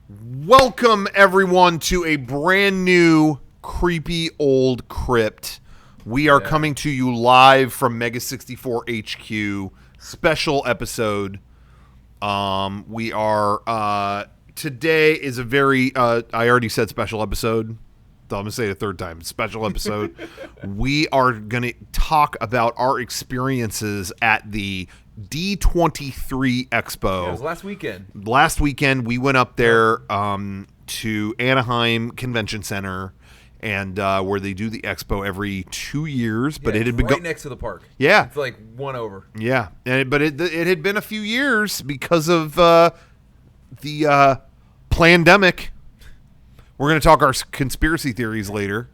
Welcome, everyone, to a brand new creepy old Crypt. We are coming to you live from Mega 64 HQ. Special episode. We are today is a very I already said special episode. So I'm gonna say it a third time. Special episode. We are gonna talk about our experiences at the D23 Expo. Yeah, it was last weekend. Last weekend, we went up there to Anaheim Convention Center, and where they do the expo every 2 years. But it had been right next to the park. Yeah, it's like one over. Yeah, but it had been a few years because of the pandemic. We're going to talk our conspiracy theories later,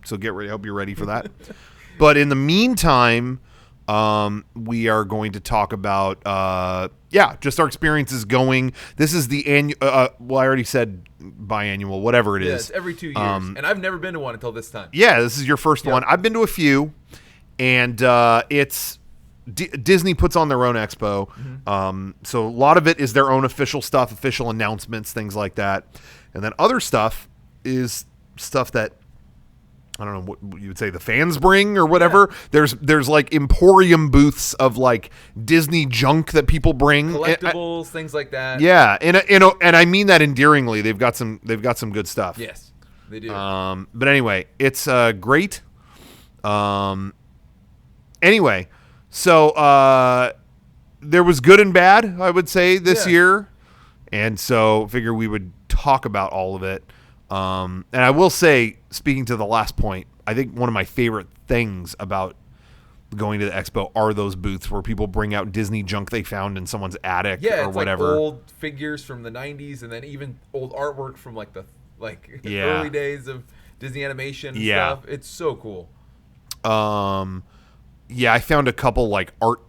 so get ready. I hope you're ready for that. But in the meantime, we are going to talk about, just our experiences going. This is the annual, I already said biannual, whatever it is. It's every 2 years. And I've never been to one until this time. Yeah, this is your first one. I've been to a few, and it's Disney puts on their own expo. Mm-hmm. So a lot of it is their own official stuff, official announcements, things like that. And then other stuff is stuff that, I don't know what you would say, the fans bring or whatever. Yeah. There's like emporium booths of like Disney junk that people bring, collectibles, things like that. Yeah, and I mean that endearingly. They've got some good stuff. Yes, they do. But anyway, it's great. Anyway, so there was good and bad, I would say, this year, and so figure we would talk about all of it. And I will say, speaking to the last point, I think one of my favorite things about going to the expo are those booths where people bring out Disney junk they found in someone's attic or whatever. Like old figures from the 90s, and then even old artwork from the early days of Disney animation and stuff. It's so cool. I found a couple like art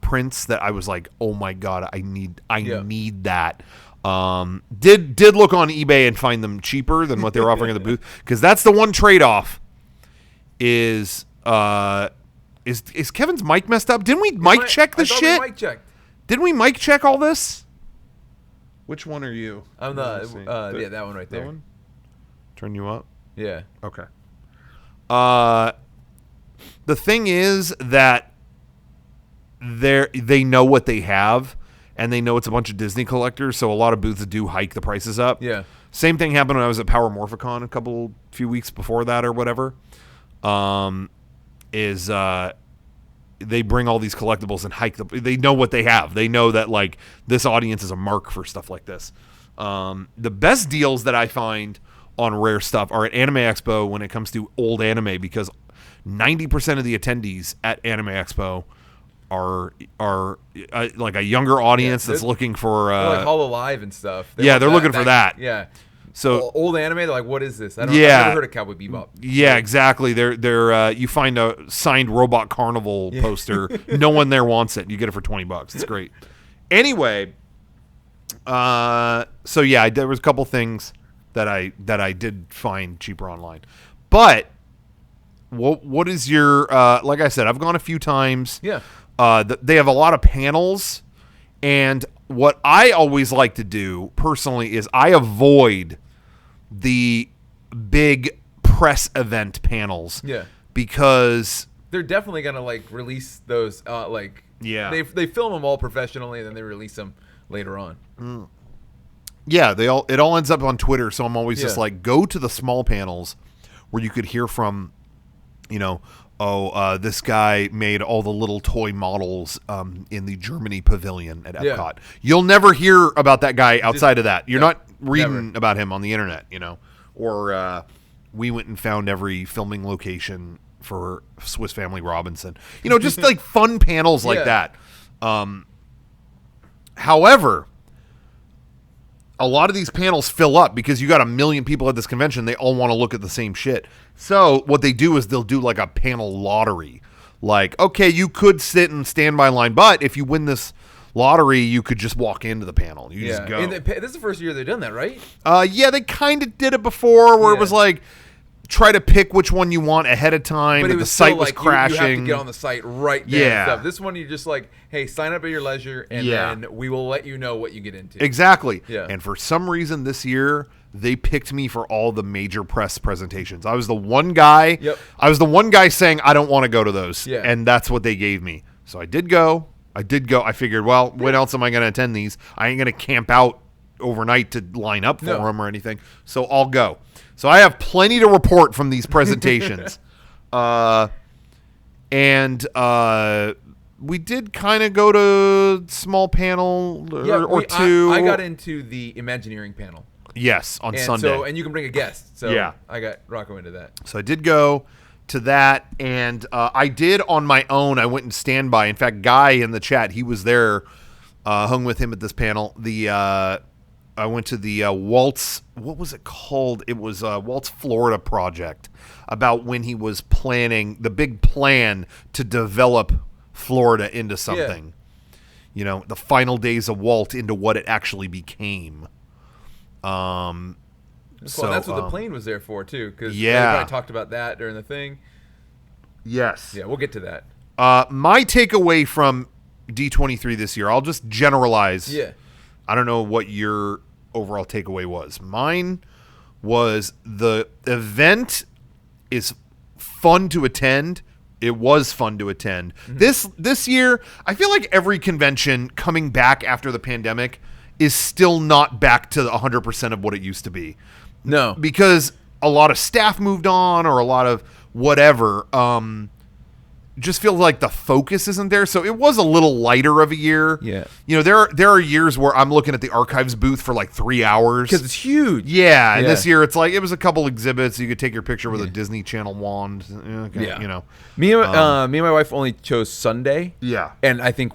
prints that I was like, oh my god, I need that. Did look on eBay and find them cheaper than what they were offering at the booth, because that's the one trade-off is Kevin's mic messed up? Didn't we mic check the shit? We mic checked. Didn't we mic check all this? Which one are you? I'm that one right there. That one? Turn you up? Yeah. Okay. The thing is that they know what they have. And they know it's a bunch of Disney collectors, so a lot of booths do hike the prices up. Yeah. Same thing happened when I was at Power Morphicon few weeks before that or whatever. They bring all these collectibles and hike they know what they have. They know that like this audience is a mark for stuff like this. The best deals that I find on rare stuff are at Anime Expo when it comes to old anime, because 90% of the attendees at Anime Expo are like a younger audience that's looking for like Hololive and stuff. They're looking for that. Yeah. So old anime, they're like, what is this? I've never heard of Cowboy Bebop. Yeah, exactly. They're you find a signed Robot Carnival poster. No one there wants it. You get it for $20. It's great. Anyway, there was a couple things that I did find cheaper online. But what is your like I said, I've gone a few times. Yeah. They have a lot of panels, and what I always like to do personally is I avoid the big press event panels. Yeah, because they're definitely gonna release those. They film them all professionally, and then they release them later on. Yeah, it all ends up on Twitter, so I'm always just like, go to the small panels where you could hear from, this guy made all the little toy models in the Germany pavilion at Epcot. Yeah. You'll never hear about that guy outside of that. You're not reading about him on the internet, Or we went and found every filming location for Swiss Family Robinson. Just like fun panels like that. However, a lot of these panels fill up because you got a million people at this convention. They all want to look at the same shit. So what they do is they'll do like a panel lottery. Like, okay, you could sit in standby line, but if you win this lottery, you could just walk into the panel. You just go. And this is the first year they've done that, right? They kind of did it before where it was like try to pick which one you want ahead of time. But the site was crashing. You have to get on the site right there. Yeah. And stuff. This one, you're just like, hey, sign up at your leisure, and then we will let you know what you get into. Exactly. Yeah. And for some reason this year, they picked me for all the major press presentations. I was the one guy. Yep. I was the one guy saying I don't want to go to those. Yeah. And that's what they gave me. So I did go. I figured, well, when else am I going to attend these? I ain't going to camp out overnight to line up for them or anything. So I'll go. So I have plenty to report from these presentations. And we did kind of go to small panel or two. I got into the Imagineering panel. Yes, on Sunday. And you can bring a guest. So yeah. I got Rocco into that. So I did go to that, and I did on my own. I went and standby. In fact, Guy in the chat, he was there, hung with him at this panel. I went to the Waltz, what was it called? It was Waltz Florida project, about when he was planning the big plan to develop Florida into something. Yeah. The final days of Walt into what it actually became. So that's what the plane was there for too, because everybody talked about that during the thing. Yes. Yeah, we'll get to that. My takeaway from D23 this year, I'll just generalize. Yeah. I don't know what your overall takeaway was. Mine was the event is fun to attend. It was fun to attend. Mm-hmm. This year, I feel like every convention coming back after the pandemic is still not back to 100% of what it used to be. No. Because a lot of staff moved on or a lot of whatever. Just feels like the focus isn't there. So it was a little lighter of a year. Yeah. There are years where I'm looking at the archives booth for like 3 hours. Because it's huge. Yeah. And this year it's like, it was a couple exhibits. You could take your picture with a Disney Channel wand. Okay, yeah. Me and my wife only chose Sunday. Yeah. And I think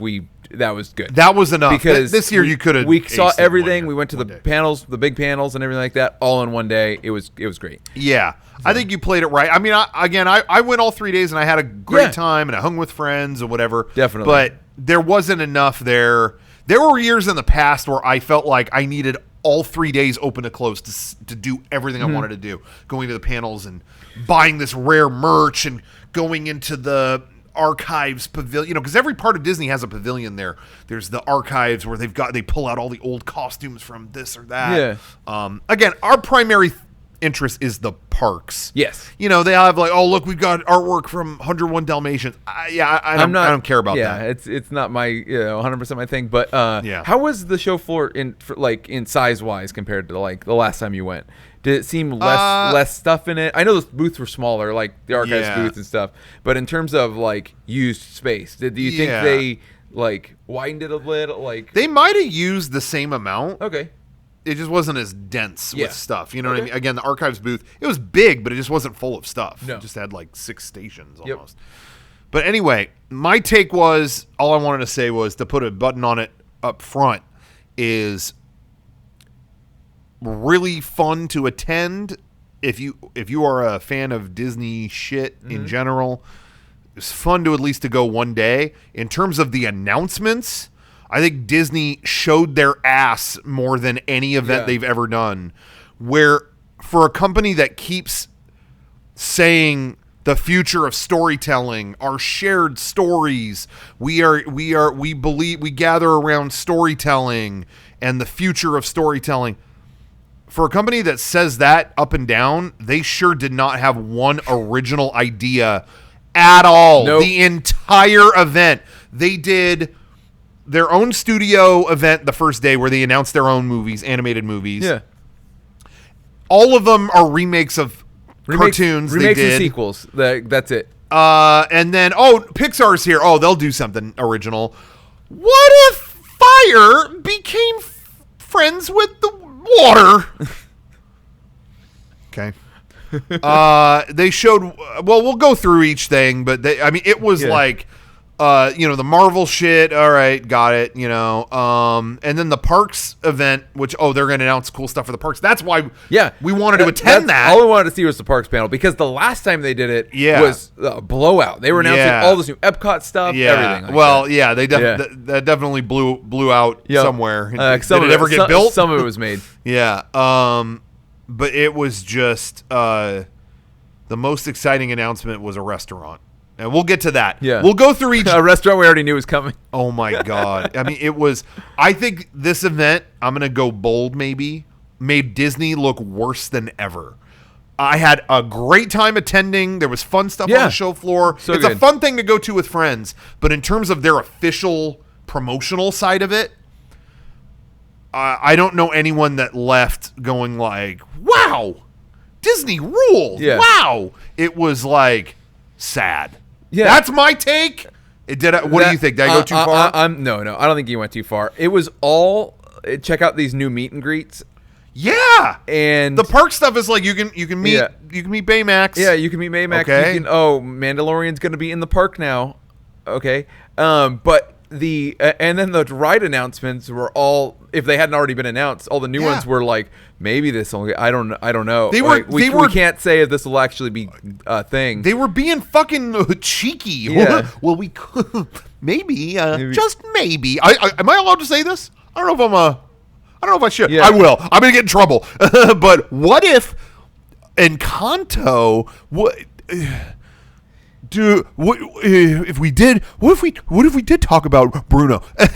that was good. That was enough. Because this year you could have. We saw everything. We went to the panels, the big panels and everything like that, all in one day. It was great. Yeah. So. I think you played it right. I mean, I went all 3 days and I had a great time and I hung with friends or whatever. Definitely. But there wasn't enough there. There were years in the past where I felt like I needed all 3 days open to close to do everything I wanted to do. Going to the panels and buying this rare merch and going into the archives pavilion, because every part of Disney has a pavilion there. There's the archives where they pull out all the old costumes from this or that. Yeah. Again, our primary interest is the parks. Yes. They have like, oh look, we've got artwork from 101 Dalmatians. I don't care about that. Yeah, it's not my 100% my thing. But how was the show floor in size wise compared to like the last time you went? Did it seem less stuff in it? I know those booths were smaller, like the archives booth and stuff. But in terms of like used space, do you think they like widened it a little? Like they might have used the same amount. Okay. It just wasn't as dense with stuff. You know what I mean? Again, the archives booth, it was big, but it just wasn't full of stuff. No. It just had like 6 stations almost. But anyway, my take was, all I wanted to say was to put a button on it up front is really fun to attend if you are a fan of Disney shit in general. It's fun to at least to go one day. In terms of the announcements, I think Disney showed their ass more than any event they've ever done. Where for a company that keeps saying the future of storytelling, our shared stories, we believe we gather around storytelling and the future of storytelling. For a company that says that up and down, they sure did not have one original idea at all. Nope. The entire event. They did their own studio event the first day where they announced their own movies, animated movies. Yeah. All of them are remakes of cartoons they did. And sequels. That's it. And then, Pixar's here. Oh, they'll do something original. What if fire became friends with the water? Okay. They showed, we'll go through each thing, but it was like, the Marvel shit. All right, got it. And then the parks event, which they're going to announce cool stuff for the parks. That's why we wanted to attend that. All I wanted to see was the parks panel, because the last time they did it was a blowout. They were announcing all this new Epcot stuff, everything. They that definitely blew out somewhere. Did it ever get built? Some of it was made. But it was just the most exciting announcement was a restaurant. And we'll get to that. Yeah. We'll go through each... A restaurant we already knew was coming. Oh, my God. I mean, it was... I think this event, I'm going to go bold maybe, made Disney look worse than ever. I had a great time attending. There was fun stuff on the show floor. It's a fun thing to go to with friends. But in terms of their official promotional side of it, I don't know anyone that left going like, wow, Disney rules. Yeah. Wow. It was like sad. Yeah. That's my take. What do you think? Did I go too far? No, I don't think you went too far. It was all check out these new meet and greets. Yeah, and the park stuff is like you can meet Baymax. Yeah, you can meet Baymax. Okay. Mandalorian's going to be in the park now. Okay, but and then the ride announcements were all, if they hadn't already been announced, all the new ones were like, maybe this will. I don't know. We can't say if this will actually be a thing. They were being fucking cheeky. Yeah. Well, we could maybe, just maybe. Am I allowed to say this? I don't know if I should. Yeah. I will. I'm going to get in trouble. But what if Encanto if we did talk about Bruno? All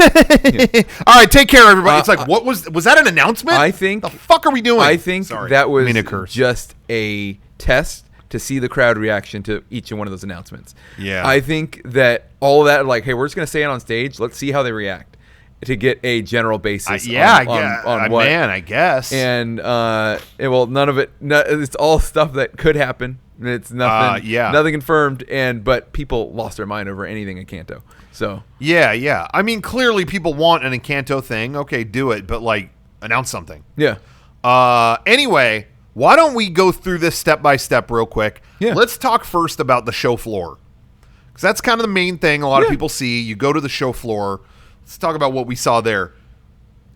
right, take care, everybody. It's like, what was that an announcement? I think the fuck are we doing? I think that was just a test to see the crowd reaction to each and one of those announcements. Yeah. I think that all of that, like, hey, we're just going to say it on stage. Let's see how they react to get a general basis. On what. Man, I guess. And none of it. It's all stuff that could happen. It's nothing. Nothing confirmed. But people lost their mind over anything Encanto. So yeah. I mean, clearly people want an Encanto thing. Okay, do it. But like, announce something. Yeah. Anyway, why don't we go through this step by step real quick? Yeah. Let's talk first about the show floor, because that's kind of the main thing a lot of people see. You go to the show floor. Let's talk about what we saw there.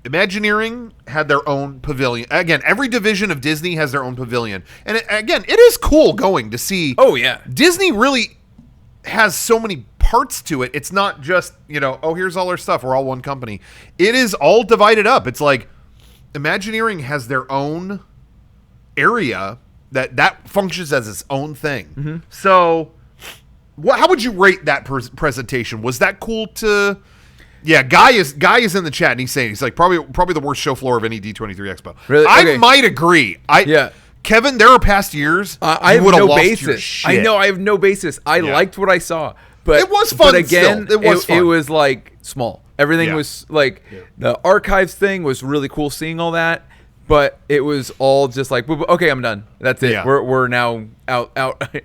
Imagineering had their own pavilion. Again, every division of Disney has their own pavilion. And it is cool going to see. Oh, yeah. Disney really has so many parts to it. It's not just, here's all our stuff. We're all one company. It is all divided up. It's like Imagineering has their own area that functions as its own thing. Mm-hmm. So how would you rate that presentation? Was that cool to... Yeah, Guy is in the chat, and he's like probably the worst show floor of any D23 Expo. Really? I might agree. Kevin, there are past years I have no basis. I know I have no basis. I liked what I saw, but it was fun. But again, it was like small. Everything was like the archives thing was really cool seeing all that, but it was all just like, okay, I'm done. That's it. Yeah. We're now out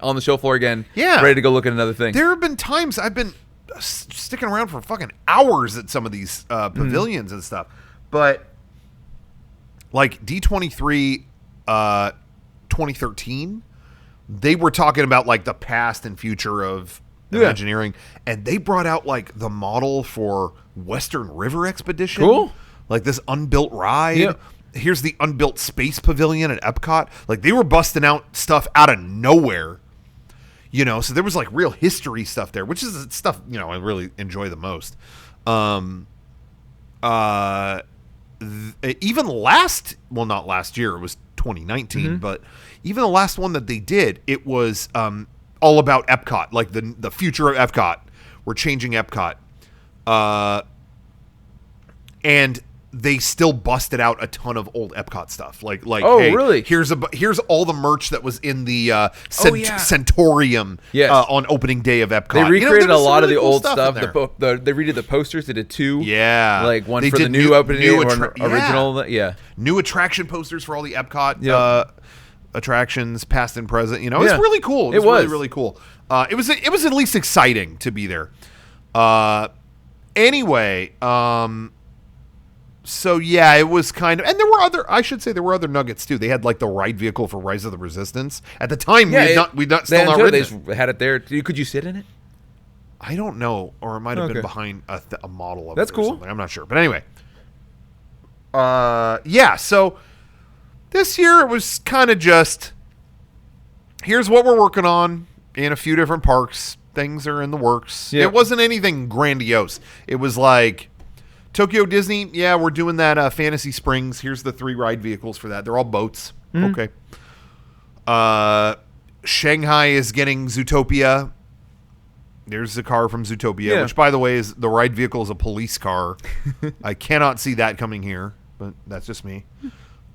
on the show floor again. Yeah, ready to go look at another thing. There have been times I've been sticking around for fucking hours at some of these pavilions and stuff, but like D23 2013, they were talking about like the past and future of Imagineering, and they brought out like the model for Western River Expedition. Cool. Like this unbuilt ride. Yeah. Here's the unbuilt space pavilion at Epcot. Like they were busting out stuff out of nowhere. So there was like real history stuff there, which is stuff, I really enjoy the most. Even not last year, it was 2019, but even the last one that they did, it was all about Epcot, like the future of Epcot. We're changing Epcot. And they still busted out a ton of old Epcot stuff. Like, hey, really? Here's all the merch that was in the Centurium on opening day of Epcot. They recreated a lot of the old stuff. They redid the posters. They did two. Yeah, like one for the new opening day, one original. Yeah, new attraction posters for all the Epcot attractions, past and present. It's really cool. It was really cool. It was at least exciting to be there. Anyway. So yeah, it was kind of, and there were other nuggets too. They had like the ride vehicle for Rise of the Resistance. At the time, we'd not still not ridden it. They had it there. Could you sit in it? I don't know, or it might have been behind a model of That's it or cool. something. I'm not sure, but anyway. So this year it was kind of just, here's what we're working on in a few different parks. Things are in the works. Yep. It wasn't anything grandiose. It was like, Tokyo Disney, we're doing that Fantasy Springs. Here's the 3 ride vehicles for that. They're all boats. Okay. Shanghai is getting Zootopia. There's the car from Zootopia, which, by the way, is the ride vehicle is a police car. I cannot see that coming here, but that's just me.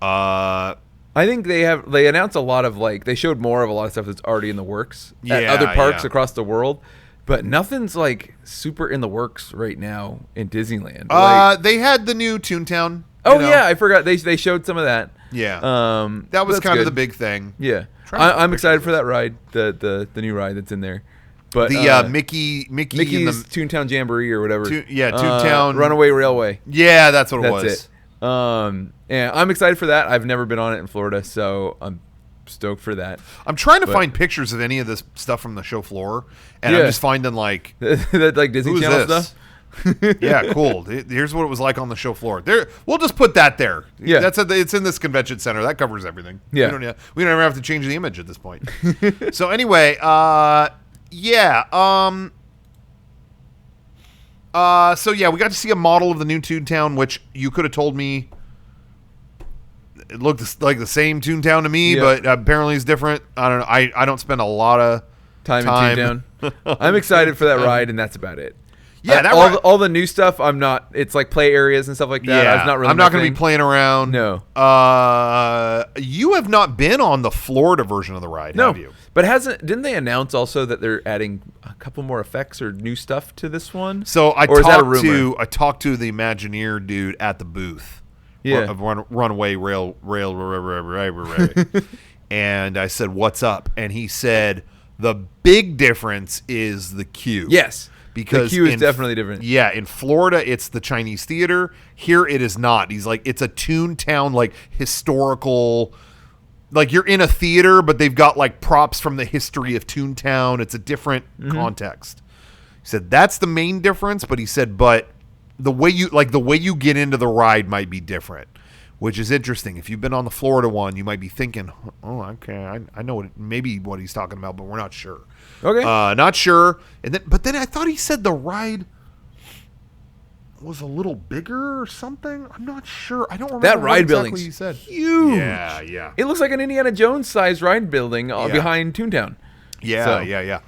I think they announced a lot of they showed more of a lot of stuff that's already in the works at other parks across the world, but nothing's super in the works right now in Disneyland. They had the new Toontown. Oh yeah, I forgot they showed some of that. Yeah, that was kind of the big thing. Yeah, I'm excited for that ride, the new ride that's in there. But the Mickey's Toontown Jamboree or whatever. Toontown Runaway Railway. Yeah, that's what it was. That's it. And I'm excited for that. I've never been on it in Florida, so I'm stoked for that. I'm trying to find pictures of any of this stuff from the show floor, and I'm just finding that Disney Channel stuff. Yeah, cool. Here's what it was like on the show floor. There, we'll just put that there. Yeah, it's in this convention center. That covers everything. Yeah, we don't ever have to change the image at this point. So anyway, yeah. So yeah, we got to see a model of the new Toontown, which you could have told me it looked like the same Toontown to me, but apparently it's different. I don't know. I don't spend a lot of time in Toontown. I'm excited for that ride, and that's about it. Yeah, all the new stuff. I'm not. It's like play areas and stuff like that. Yeah, I'm not going to be playing around. No. You have not been on the Florida version of the ride, have you? But didn't they announce also that they're adding a couple more effects or new stuff to this one? So I talked to the Imagineer dude at the booth. Yeah. Of Runaway Railway. And I said, "What's up?" And he said, "The big difference is the queue." Yes. Because the queue is definitely different. Yeah, in Florida, it's the Chinese theater. Here, it is not. He's like, it's a Toontown, historical. You're in a theater, but they've got props from the history of Toontown. It's a different context. He said that's the main difference, but he said, but the way you get into the ride might be different, which is interesting. If you've been on the Florida one, you might be thinking, oh, okay, I know maybe what he's talking about, but we're not sure. Okay. Not sure. But then I thought he said the ride was a little bigger or something. I'm not sure. I don't remember that ride exactly building's he said. Huge. Yeah. It looks like an Indiana Jones sized ride building behind Toontown. Yeah.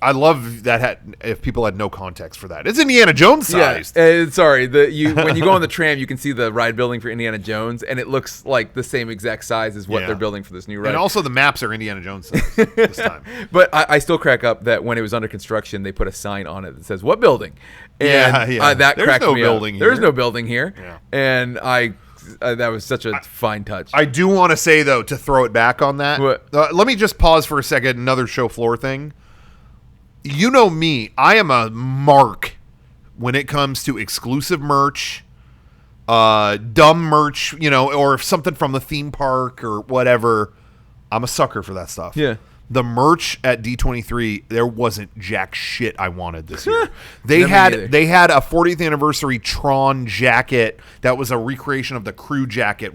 I love that if people had no context for that. It's Indiana Jones sized. Yeah. Sorry, when you go on the tram, you can see the ride building for Indiana Jones, and it looks like the same exact size as what they're building for this new ride. And also the maps are Indiana Jones sized this time. But I still crack up that when it was under construction, they put a sign on it that says, "What building?" And that cracked me up. There's no building here. Yeah. And that was such a fine touch. I do want to say, though, to throw it back on that, let me just pause for a second, another show floor thing. You know me, I am a mark when it comes to exclusive merch, dumb merch, or something from the theme park or whatever. I'm a sucker for that stuff. Yeah. The merch at D23, there wasn't jack shit I wanted this year. They had a 40th anniversary Tron jacket that was a recreation of the crew jacket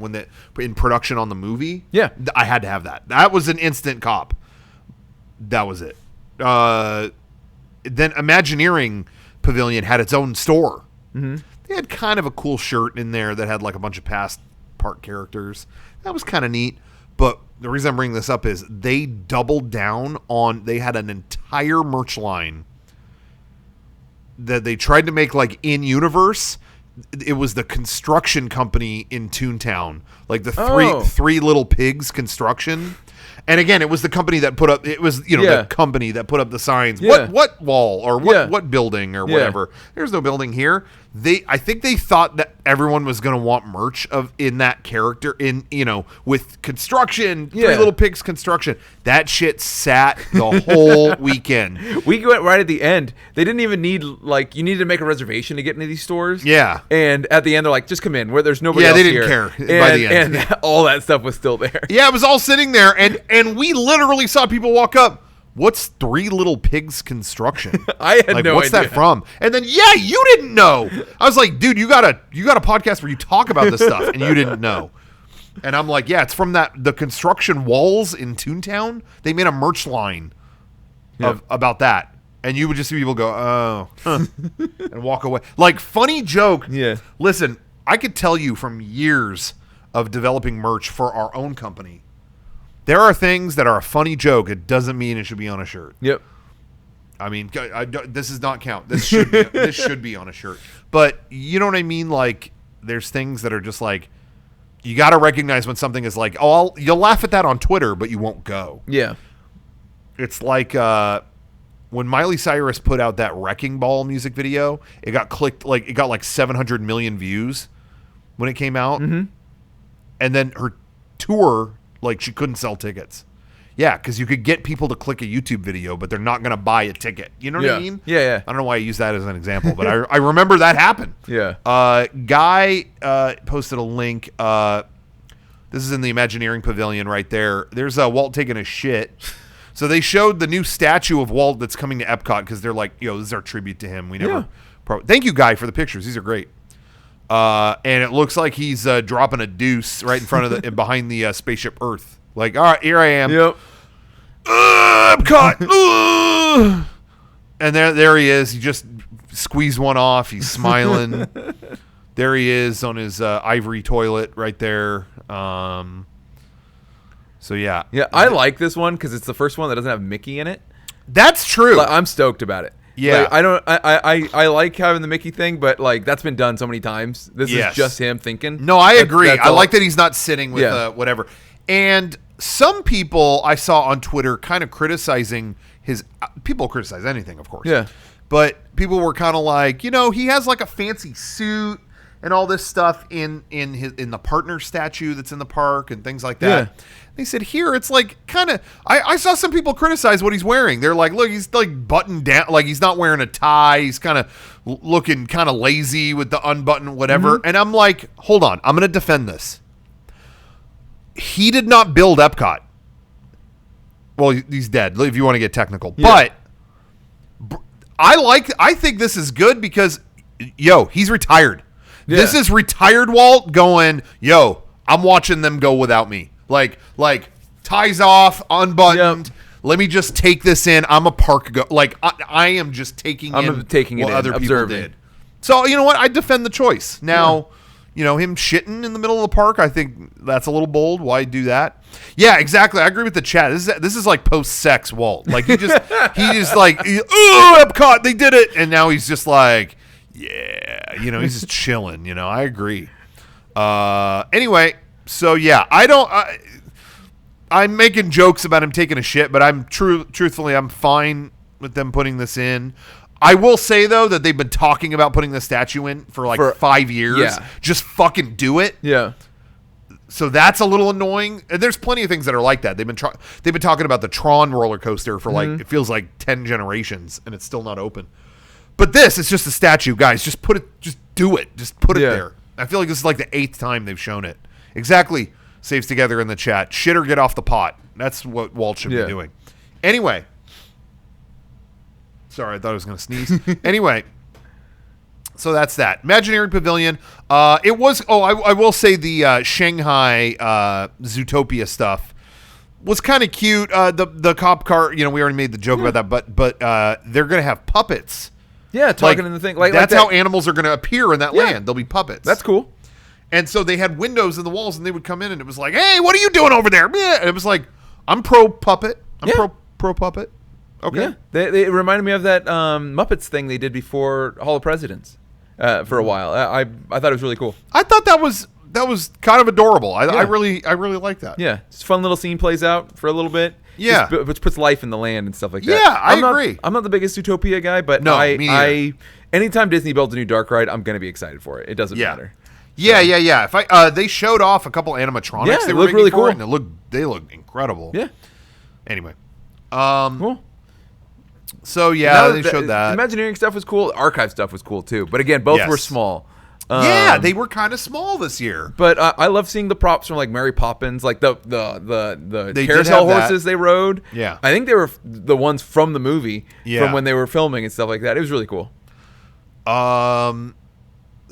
in production on the movie. Yeah. I had to have that. That was an instant cop. That was it. Then Imagineering Pavilion had its own store. Mm-hmm. They had kind of a cool shirt in there that had a bunch of past park characters. That was kind of neat. But the reason I'm bringing this up is they doubled down on, they had an entire merch line that they tried to make in universe. It was the construction company in Toontown, the three little pigs construction. And again, it was the company that put up. It was the company that put up the signs. Yeah. What wall or what building or whatever. There's no building here. I think they thought that everyone was going to want merch in that character with construction. Three Little Pigs construction. That shit sat the whole weekend. We went right at the end. They didn't even need you needed to make a reservation to get into these stores. Yeah. And at the end they're like, just come in where there's nobody else here. Yeah, they didn't care by the end. And all that stuff was still there. Yeah, it was all sitting there, and we literally saw people walk up. What's Three Little Pigs construction? I had no idea. What's that from? And then you didn't know. I was like, dude, you got a podcast where you talk about this stuff, and you didn't know. And I'm like, yeah, it's from the construction walls in Toontown. They made a merch line about that, and you would just see people go, oh, and walk away. Funny joke. Yeah. Listen, I could tell you from years of developing merch for our own company. There are things that are a funny joke. It doesn't mean it should be on a shirt. Yep. I mean, this does not count. This should be on a shirt. But you know what I mean? Like, there's things that are just like, you got to recognize when something is like, oh, you'll laugh at that on Twitter, but you won't go. Yeah. It's like when Miley Cyrus put out that Wrecking Ball music video, it got clicked, like it got like 700 million views when it came out. Mm-hmm. And then her tour, like, she couldn't sell tickets. Yeah, because you could get people to click a YouTube video, but they're not going to buy a ticket. You know what I mean? Yeah. I don't know why I use that as an example, but I remember that happened. Yeah. Guy posted a link. This is in the Imagineering Pavilion right there. There's Walt taking a shit. So they showed the new statue of Walt that's coming to Epcot because they're like, this is our tribute to him. We never. Yeah. Thank you, Guy, for the pictures. These are great. And it looks like he's dropping a deuce right in front of behind the spaceship Earth. Like, all right, here I am. Yep. Epcot. And there he is. He just squeezed one off. He's smiling. There he is on his ivory toilet right there. So yeah. Yeah, I like this one because it's the first one that doesn't have Mickey in it. That's true. Like, I'm stoked about it. Yeah. Like, I like having the Mickey thing, but like that's been done so many times. This is just him thinking. No, I agree. I like that he's not sitting with whatever. And some people I saw on Twitter kind of criticizing his. People criticize anything, of course. Yeah. But people were kind of like, he has like a fancy suit and all this stuff in the partner statue that's in the park and things like that. Yeah. They said here it's like kind of. I saw some people criticize what he's wearing. They're like, look, he's like buttoned down, like he's not wearing a tie. He's kind of looking kind of lazy with the unbuttoned whatever. Mm-hmm. And I'm like, hold on, I'm going to defend this. He did not build Epcot. Well, he's dead if you want to get technical. Yeah. But I think this is good because, he's retired. Yeah. This is retired Walt going, I'm watching them go without me. Like ties off, unbuttoned. Yep. Let me just take this in. I'm a park go. Like I am just taking what other people did. So you know what? I defend the choice. Now, him shitting in the middle of the park, I think that's a little bold. Why do that? Yeah, exactly. I agree with the chat. This is like post-sex Walt. Like he just like, Epcot, they did it, and now he's just like, yeah, he's just chilling. I agree. Anyway, so yeah, I'm making jokes about him taking a shit, but I'm truthfully, I'm fine with them putting this in. I will say, though, that they've been talking about putting the statue in for 5 years. Yeah. Just fucking do it. Yeah. So that's a little annoying. And there's plenty of things that are like that. They've been talking about the Tron roller coaster for it feels like 10 generations, and it's still not open. But it's just a statue, guys. Just do it. Just put it there. I feel like this is like the 8th time they've shown it. Exactly. Saves together in the chat. Shit or get off the pot. That's what Walt should be doing. Anyway. Sorry, I thought I was going to sneeze. Anyway, so that's that. Imagineering Pavilion. It was. I will say the Shanghai Zootopia stuff was kind of cute. The cop car. We already made the joke about that, but they're going to have puppets. Yeah, talking in the thing. That's how animals are going to appear in that land. They'll be puppets. That's cool. And so they had windows in the walls, and they would come in, and it was like, "Hey, what are you doing over there?" And it was like, "I'm pro puppet. I'm pro puppet." Okay. Yeah, they reminded me of that Muppets thing they did before Hall of Presidents for a while. I thought it was really cool. I thought that was kind of adorable. I really like that. Yeah, it's a fun little scene plays out for a little bit. Yeah, which puts life in the land and stuff like that. Yeah, I agree. I'm not the biggest Zootopia guy, but anytime Disney builds a new dark ride, I'm gonna be excited for it. It doesn't matter. Yeah. If they showed off a couple animatronics. Yeah, they look really cool, and they look incredible. Yeah. Anyway, cool. So they showed that. Imagineering stuff was cool. Archive stuff was cool too. But again, both were small. They were kind of small this year. But I love seeing the props from like Mary Poppins, like the carousel horses they rode. Yeah, I think they were the ones from the movie from when they were filming and stuff like that. It was really cool.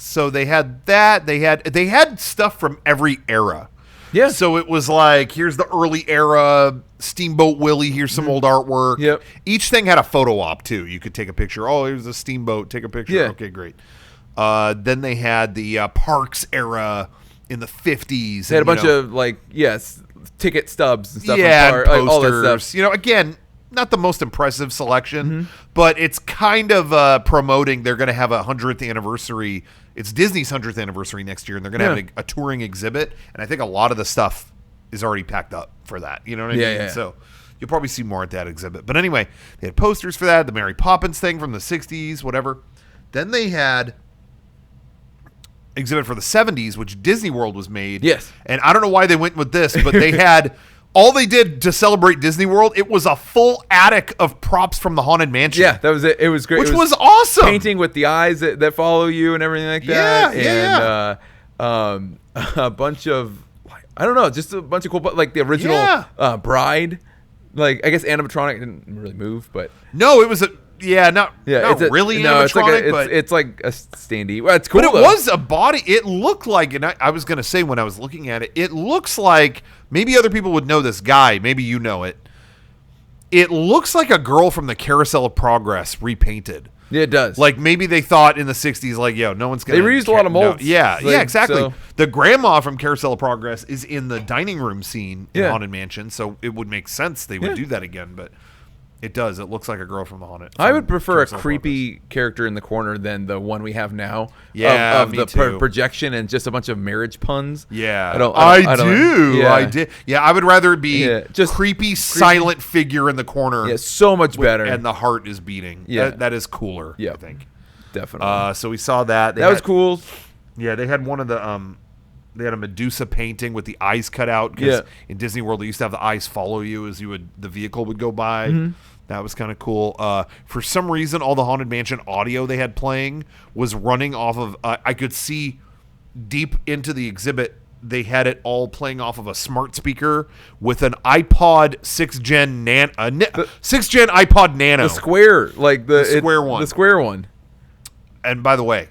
So they had that. They had stuff from every era. Yeah. So it was like, here's the early era Steamboat Willie. Here's some old artwork. Yep. Each thing had a photo op too. You could take a picture. Oh, here's a steamboat. Take a picture. Yeah. Okay, great. Then they had the Parks era in the 50s. They had a bunch of ticket stubs and stuff. Yeah, and posters. All that stuff. Again, not the most impressive selection, but it's kind of promoting. They're going to have a 100th anniversary. It's Disney's 100th anniversary next year, and they're going to have a touring exhibit. And I think a lot of the stuff is already packed up for that. You know what I mean? Yeah. So you'll probably see more at that exhibit. But anyway, they had posters for that, the Mary Poppins thing from the 60s, whatever. Then they had exhibit for the 70s, which Disney World was made. Yes. And I don't know why they went with this, but they had all they did to celebrate Disney World, it was a full attic of props from the Haunted Mansion. Yeah, that was it. It was great. Which was awesome. Painting with the eyes that follow you and everything like that. A bunch of, I don't know, just a bunch of cool, like the original Bride. Like, I guess animatronic didn't really move, but. No, it was not really animatronic, it's like a standee. Well, it's cool. But it was a body. It looked like, and I was going to say when I was looking at it, it looks like, maybe other people would know this guy. Maybe you know it. It looks like a girl from the Carousel of Progress repainted. Yeah, it does. Like, maybe they thought in the 60s, like, no one's going to... They reused a lot of molds. Yeah, exactly. So. The grandma from Carousel of Progress is in the dining room scene in Haunted Mansion, so it would make sense they would do that again, but... It does. It looks like a girl from the Haunted. I would prefer a creepy character in the corner than the one we have now. Yeah, of the projection and just a bunch of marriage puns. Yeah, I did. Yeah, I would rather it be just creepy, silent figure in the corner. Yeah, so much better. And the heart is beating. Yeah, that is cooler. Yeah, I think definitely. So we saw that. That was cool. Yeah, they had one of the They had a Medusa painting with the eyes cut out because in Disney World they used to have the eyes follow you as the vehicle would go by. Mm-hmm. That was kind of cool. For some reason, all the Haunted Mansion audio they had playing was running off of. I could see deep into the exhibit. They had it all playing off of a smart speaker with an iPod 6th Gen 6th Gen iPod Nano. The square, the square one. The square one. And by the way,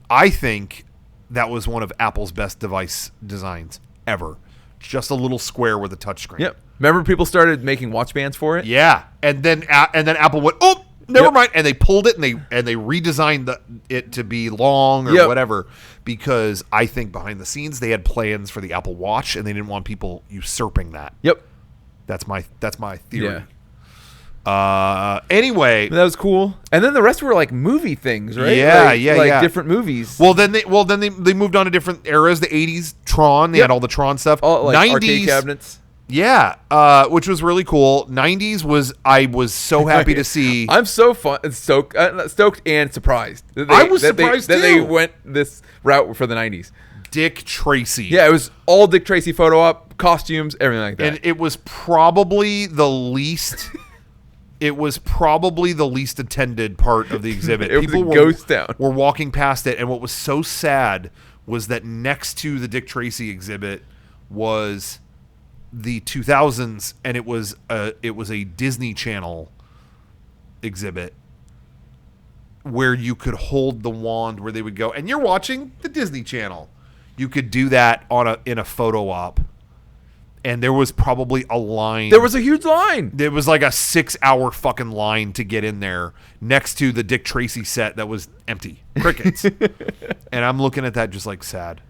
I think that was one of Apple's best device designs ever. Just a little square with a touchscreen. Yep. Remember people started making watch bands for it? Yeah. And then Apple went, "Oh, never mind." And they pulled it and they redesigned it to be long or whatever, because I think behind the scenes they had plans for the Apple Watch and they didn't want people usurping that. Yep. That's my theory. Yeah. Anyway, that was cool. And then the rest were like movie things, right? Yeah, different movies. Well, then they moved on to different eras. The 80s, Tron. They had all the Tron stuff. All, 90s arcade cabinets. Yeah, which was really cool. 90s I was so happy to see. I'm so stoked and surprised. I was surprised that they went this route for the 90s. Dick Tracy. Yeah, it was all Dick Tracy photo op, costumes, everything like that. And it was probably the least. It was probably the least attended part of the exhibit. People was a ghost town. Were walking past it, and what was so sad was that next to the Dick Tracy exhibit was the 2000s, and it was a Disney Channel exhibit where you could hold the wand where they would go, and you're watching the Disney Channel. You could do that in a photo op. And there was probably a line. There was a huge line. There was like a 6-hour fucking line to get in there next to the Dick Tracy set that was empty. Crickets. And I'm looking at that just like sad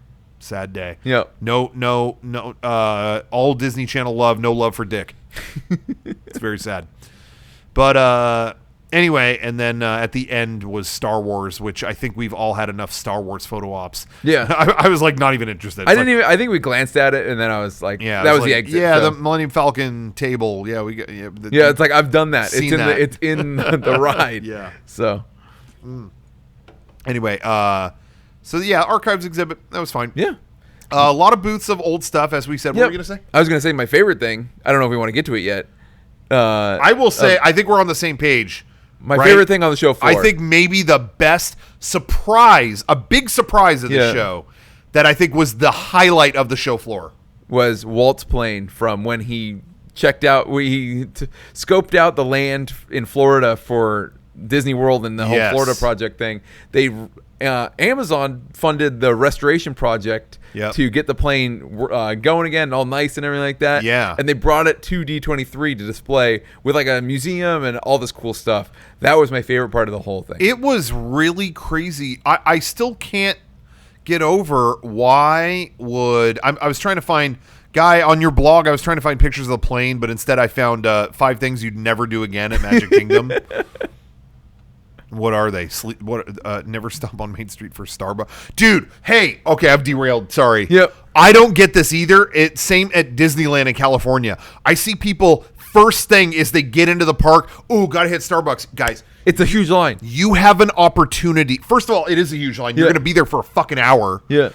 day. Yeah. No. All Disney Channel love, no love for Dick. It's very sad. But anyway, and then at the end was Star Wars, which I think we've all had enough Star Wars photo ops. Yeah. I was like not even interested. I think we glanced at it and then I was like, that was the exit. Yeah, so. The Millennium Falcon table. Yeah, we got. Yeah, it's like I've done that. It's in the ride. Yeah. So. Anyway, so yeah, archives exhibit, that was fine. Yeah. A lot of booths of old stuff, as we said. What were you gonna say? I was gonna say my favorite thing. I don't know if we want to get to it yet. I will say I think we're on the same page. My favorite thing on the show floor. I think maybe the best surprise, a big surprise of the show, that I think was the highlight of the show floor, was Walt's plane from when he checked out. He scoped out the land in Florida for Disney World and the whole Florida project thing. Amazon funded the restoration project to get the plane going again, all nice and everything like that. Yeah. And they brought it to D23 to display with like a museum and all this cool stuff. That was my favorite part of the whole thing. It was really crazy. I still can't get over why would I was trying to find Guy on your blog. I was trying to find pictures of the plane, but instead I found 5 things you'd never do again at Magic Kingdom. What are they? Never stop on Main Street for Starbucks. Dude, hey, okay, I've derailed. Sorry. Yep. I don't get this either. It's same at Disneyland in California. I see people, first thing is they get into the park. Oh, gotta hit Starbucks. Guys. It's a huge line. You have an opportunity. First of all, it is a huge line. You're going to be there for a fucking hour. Yeah.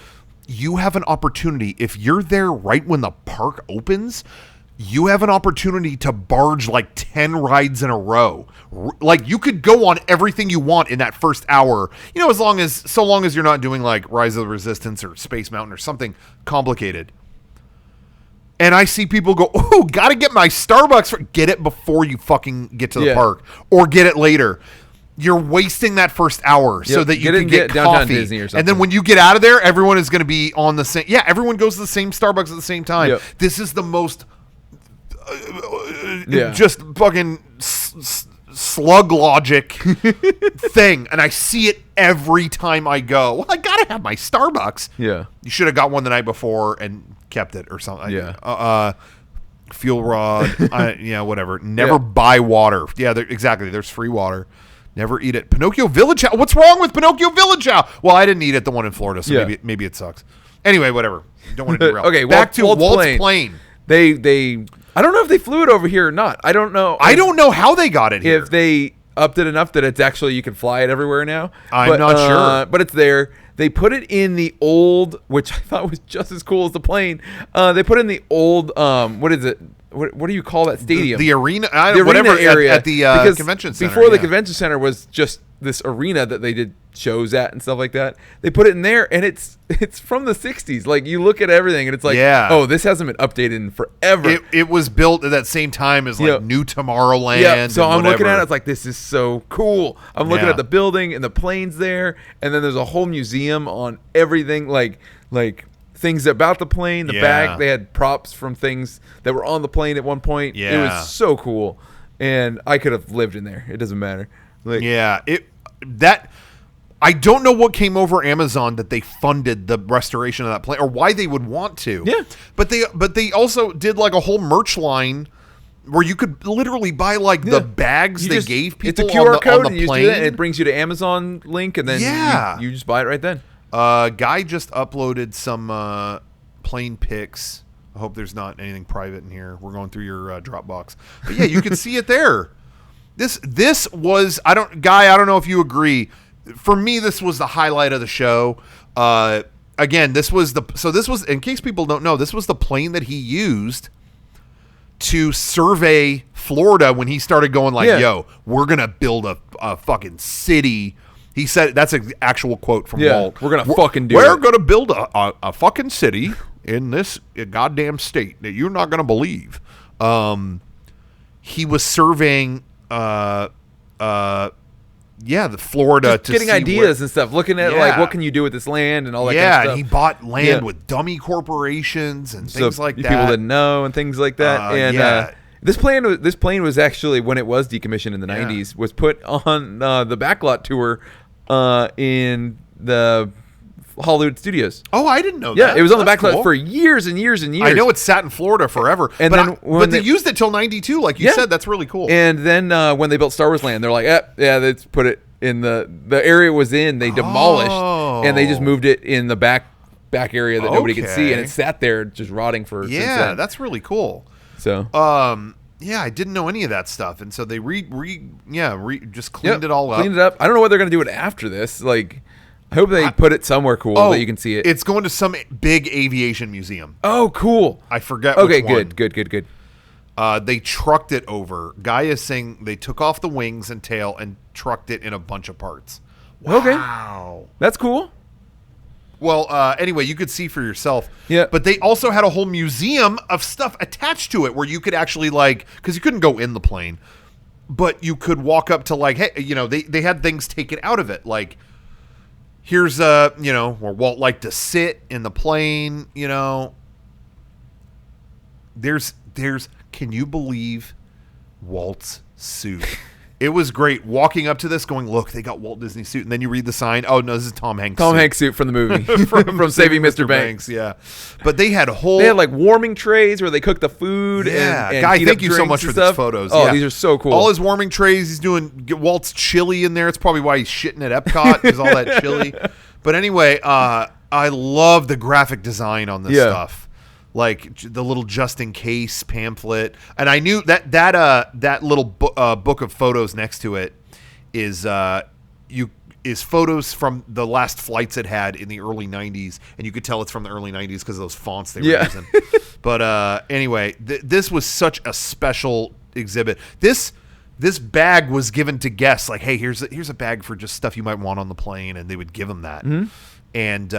You have an opportunity. If you're there right when the park opens, you have an opportunity to barge like 10 rides in a row. Like you could go on everything you want in that first hour. You know, so long as you're not doing like Rise of the Resistance or Space Mountain or something complicated. And I see people go, oh, got to get my Starbucks. Get it before you fucking get to the park or get it later. You're wasting that first hour so that you can get coffee. Disney or something. And then when you get out of there, everyone is going to be on the same. Yeah, everyone goes to the same Starbucks at the same time. Yep. This is the most just fucking slug logic thing. And I see it every time I go. Well, I got to have my Starbucks. Yeah. You should have got one the night before and kept it or something. Yeah. Fuel rod. Whatever. Never buy water. Yeah, exactly. There's free water. Never eat it. Pinocchio Village House. What's wrong with Pinocchio Village House? Well, I didn't eat it, the one in Florida, so maybe it sucks. Anyway, whatever. Don't want to derail. Okay, back to Walt's plane. They I don't know if they flew it over here or not. I don't know. I don't know how they got it here. If they upped it enough that it's actually you can fly it everywhere now. I'm not sure. But it's there. They put it in the old, which I thought was just as cool as the plane. They put it in the old, what is it? What do you call that stadium? The arena, whatever area at the convention center. Before the convention center was just this arena that they did shows at and stuff like that. They put it in there, and it's from the 60s. Like, you look at everything, and it's like, oh, this hasn't been updated in forever. It was built at that same time as like New Tomorrowland. Yeah, so I'm looking at it, it's like, this is so cool. I'm looking at the building and the planes there, and then there's a whole museum on everything, like things about the plane, the back. They had props from things that were on the plane at one point. Yeah. It was so cool. And I could have lived in there. It doesn't matter. Like, I don't know what came over Amazon that they funded the restoration of that plane or why they would want to. Yeah. But they also did like a whole merch line where you could literally buy like the bags they gave people. It's a QR code on the plane. And it brings you to Amazon link and then you just buy it right then. Guy just uploaded some plane pics. I hope there's not anything private in here. We're going through your Dropbox. But yeah, you can see it there. This was I don't know if you agree. For me, this was the highlight of the show. Again, this was in case people don't know, this was the plane that he used to survey Florida when he started going like, yo, we're gonna build a fucking city. He said that's an actual quote from Walt. We're gonna fucking do it. We're gonna build a fucking city in this goddamn state that you're not gonna believe. He was surveying the Florida just to getting ideas and stuff, looking at like what can you do with this land and all that kind of stuff. And he bought land with dummy corporations and things like that. People didn't know and things like that. This plane was actually, when it was decommissioned in the 90s, was put on the backlot tour in the Hollywood studios. Oh, I didn't know that. Yeah, it was on the backlot for years and years and years. I know it sat in Florida forever. But they used it till 92, like you said. That's really cool. And then when they built Star Wars Land, they're like, let's put it in the area it was in. They demolished, and they just moved it in the back area that nobody could see, and it sat there just rotting for since then. That's really cool. So, I didn't know any of that stuff, and so they just cleaned it all up. Cleaned it up. I don't know what they're going to do it after this. Like, I hope they put it somewhere cool that you can see it. It's going to some big aviation museum. Oh, cool. I forget which one. Okay, good. They trucked it over. Guy is saying they took off the wings and tail and trucked it in a bunch of parts. Wow. Okay. That's cool. Well, anyway, you could see for yourself. Yeah. But they also had a whole museum of stuff attached to it where you could actually because you couldn't go in the plane, but you could walk up to they had things taken out of it. Like, here's where Walt liked to sit in the plane, There's can you believe Walt's suit It was great walking up to this going, look, they got Walt Disney suit. And then you read the sign. Oh, no, this is Tom Hanks Tom suit. Hanks suit from the movie. from Saving Mr. Banks. Yeah. But they had They had like warming trays where they cook the food. Yeah. And Guy, thank you so much for these photos. Oh, these are so cool. All his warming trays. He's doing Walt's chili in there. It's probably why he's shitting at Epcot. There's all that chili. But anyway, I love the graphic design on this stuff. Like the little just in case pamphlet, and I knew that little book of photos next to it is photos from the last flights it had in the early 90s, and you could tell it's from the early 90s because of those fonts they were using. But anyway, this was such a special exhibit. This bag was given to guests like, hey, here's a bag for just stuff you might want on the plane, and they would give them that. And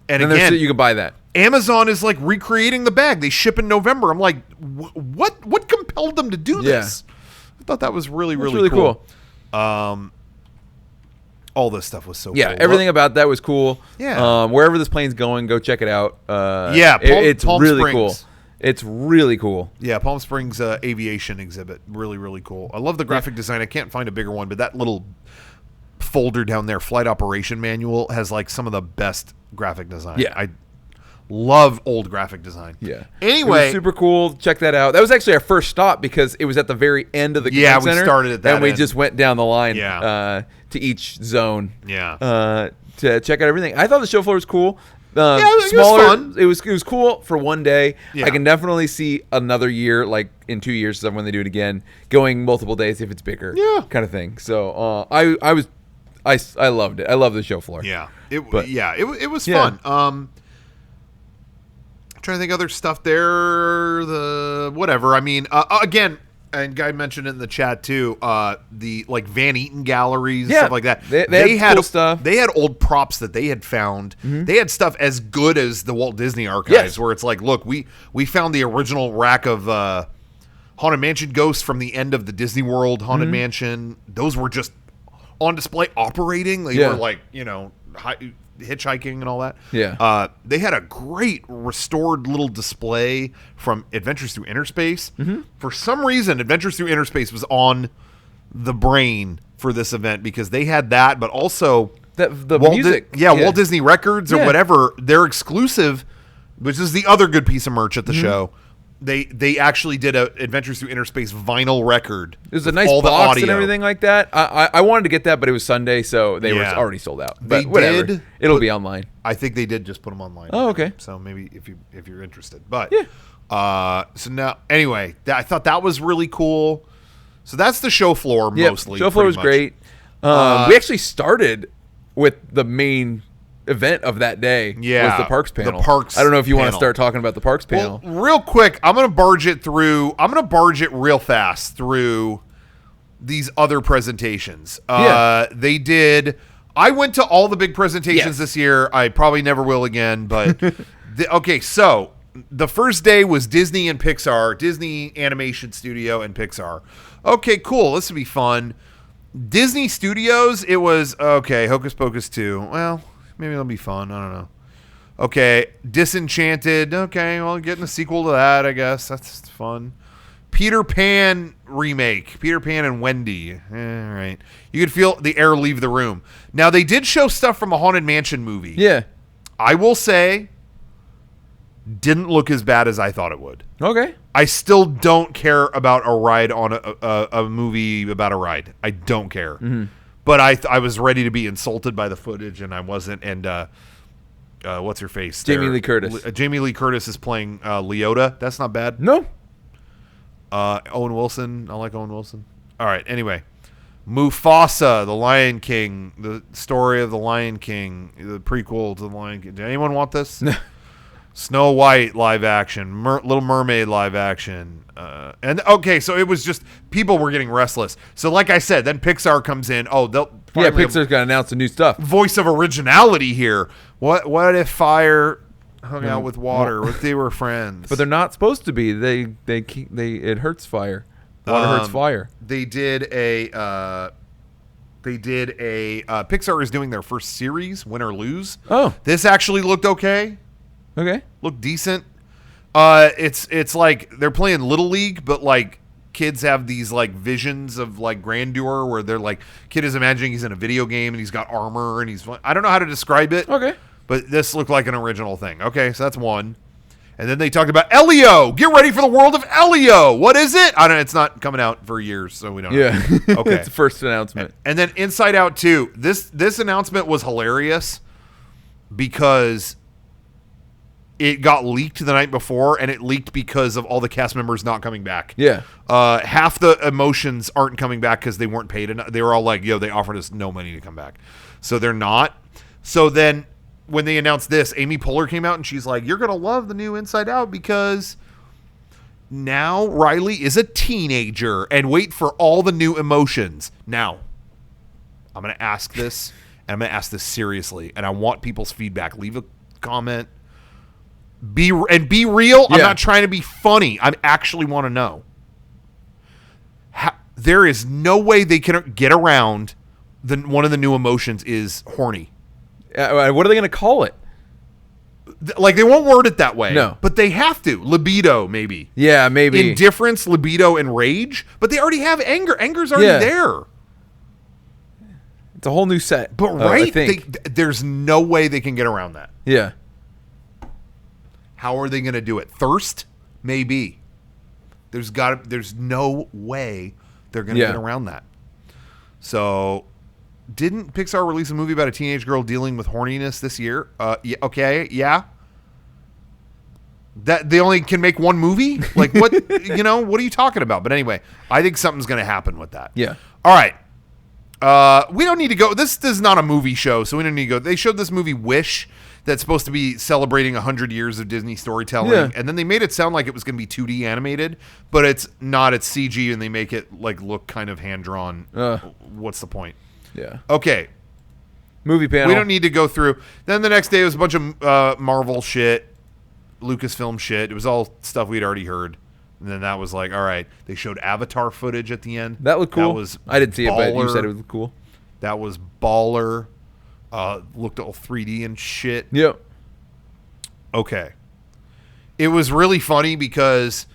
again, you can buy that. Amazon is like recreating the bag. They ship in November. I'm like, what compelled them to do this? I thought that was really cool. All this stuff was so cool. Everything about that was cool. Wherever this plane's going, go check it out. It's Palm really Springs. cool. It's really cool. Yeah, Palm Springs aviation exhibit. Really cool. I love the graphic design. I can't find a bigger one, but that little folder down there, flight operation manual, has like some of the best graphic design. I love old graphic design. Anyway, it was super cool. Check that out. That was actually our first stop because it was at the very end of the convention center. We started at that and we end. just went down the line to each zone. To check out everything. I thought the show floor was cool. It smaller, was fun. It was cool for one day. I can definitely see another year, like in 2 years, when they do it again, going multiple days if it's bigger. Kind of thing. So I loved it. I love the show floor. It was fun. Trying to think other stuff there. Whatever. I mean, again, and Guy mentioned it in the chat too. The like Van Eaton galleries, stuff like that. They had cool stuff. They had old props that they had found. They had stuff as good as the Walt Disney Archives, where it's like, look, we found the original rack of Haunted Mansion ghosts from the end of the Disney World Haunted Mansion. Those were just on display operating. They were like, hitchhiking and all that. They had a great restored little display from Adventures Through Inner Space. For some reason, Adventures Through Inner Space was on the brain for this event because they had that, but also the music. Walt Disney Records or whatever, their exclusive, which is the other good piece of merch at the show. They actually did a Adventures Through Inner Space vinyl record. It was a nice box and everything like that. I wanted to get that, but it was Sunday, so they were already sold out. But whatever. It'll be online. I think they did just put them online. Oh, okay. So maybe if you're interested. But so now anyway, I thought that was really cool. So that's the show floor mostly. Show floor was great. We actually started with the main event of that day was the parks panel. I don't know if you want to start talking about the parks panel. Well, real quick, I'm going to barge it real fast through these other presentations. They did. I went to all the big presentations this year. I probably never will again, but okay, so the first day was Disney and Pixar, Disney Animation Studio and Pixar. Okay, cool. This would be fun. Disney Studios, it was Hocus Pocus 2. Well, maybe it'll be fun. I don't know. Okay, Disenchanted. Okay, well, getting a sequel to that, I guess. That's fun. Peter Pan remake. Peter Pan and Wendy. All right. You could feel the air leave the room. Now, they did show stuff from a Haunted Mansion movie. Yeah. I will say, didn't look as bad as I thought it would. Okay. I still don't care about a ride on a movie about a ride. I don't care. But I was ready to be insulted by the footage, and I wasn't. And what's her face? Jamie Lee Curtis. Jamie Lee Curtis is playing Leota. That's not bad. No. Owen Wilson. I like Owen Wilson. All right. Anyway, Mufasa, The Lion King, the story of the Lion King, the prequel to the Lion King. Did anyone want this? Snow White live action, Little Mermaid live action. And okay, so it was just people were getting restless. So like I said, then Pixar comes in. Oh, Pixar's going to announce the new stuff. Voice of originality here. What if fire hung out with water? What if they were friends? But they're not supposed to be. It hurts fire. Water hurts fire. They did a Pixar is doing their first series, Win or Lose. Oh. This actually looked okay. Okay. Looked decent. It's like they're playing Little League, but like kids have these like visions of like grandeur where they're like, kid is imagining he's in a video game and he's got armor and I don't know how to describe it. Okay. But this looked like an original thing. Okay, so that's one. And then they talked about Elio. Get ready for the world of Elio. What is it? I don't know. It's not coming out for years, so we don't know. Okay. It's the first announcement. And then Inside Out 2. This announcement was hilarious because it got leaked the night before, and it leaked because of all the cast members not coming back. Yeah. Half the emotions aren't coming back because they weren't paid enough. They were all like, yo, they offered us no money to come back. So they're not. So then when they announced this, Amy Poehler came out and she's like, you're going to love the new Inside Out because now Riley is a teenager, and wait for all the new emotions. Now, I'm going to ask this, and I'm going to ask this seriously, and I want people's feedback. Leave a comment. Be real. Yeah. I'm not trying to be funny. I actually want to know. There is no way they can get around one of the new emotions is horny. What are they going to call it? Like, they won't word it that way. No. But they have to. Libido, maybe. Yeah, maybe. Indifference, libido, and rage. But they already have anger. Anger's already there. It's a whole new set. But there's no way they can get around that. Yeah. How are they going to do it? Thirst? Maybe. There's no way they're going to get around that. So... Didn't Pixar release a movie about a teenage girl dealing with horniness this year? Yeah. That they only can make one movie? Like, what? What are you talking about? But anyway, I think something's going to happen with that. Yeah. All right. We don't need to go. This is not a movie show, so we don't need to go. They showed this movie Wish that's supposed to be celebrating 100 years of Disney storytelling, and then they made it sound like it was going to be 2D animated, but it's not. It's CG, and they make it like look kind of hand drawn. What's the point? Yeah. Okay. Movie panel. We don't need to go through. Then the next day was a bunch of Marvel shit, Lucasfilm shit. It was all stuff we'd already heard. And then that was like, all right. They showed Avatar footage at the end. That looked cool. That was I didn't see baller. it, but you said it was cool. That was baller. Looked all 3D and shit. Yep. Okay. It was really funny because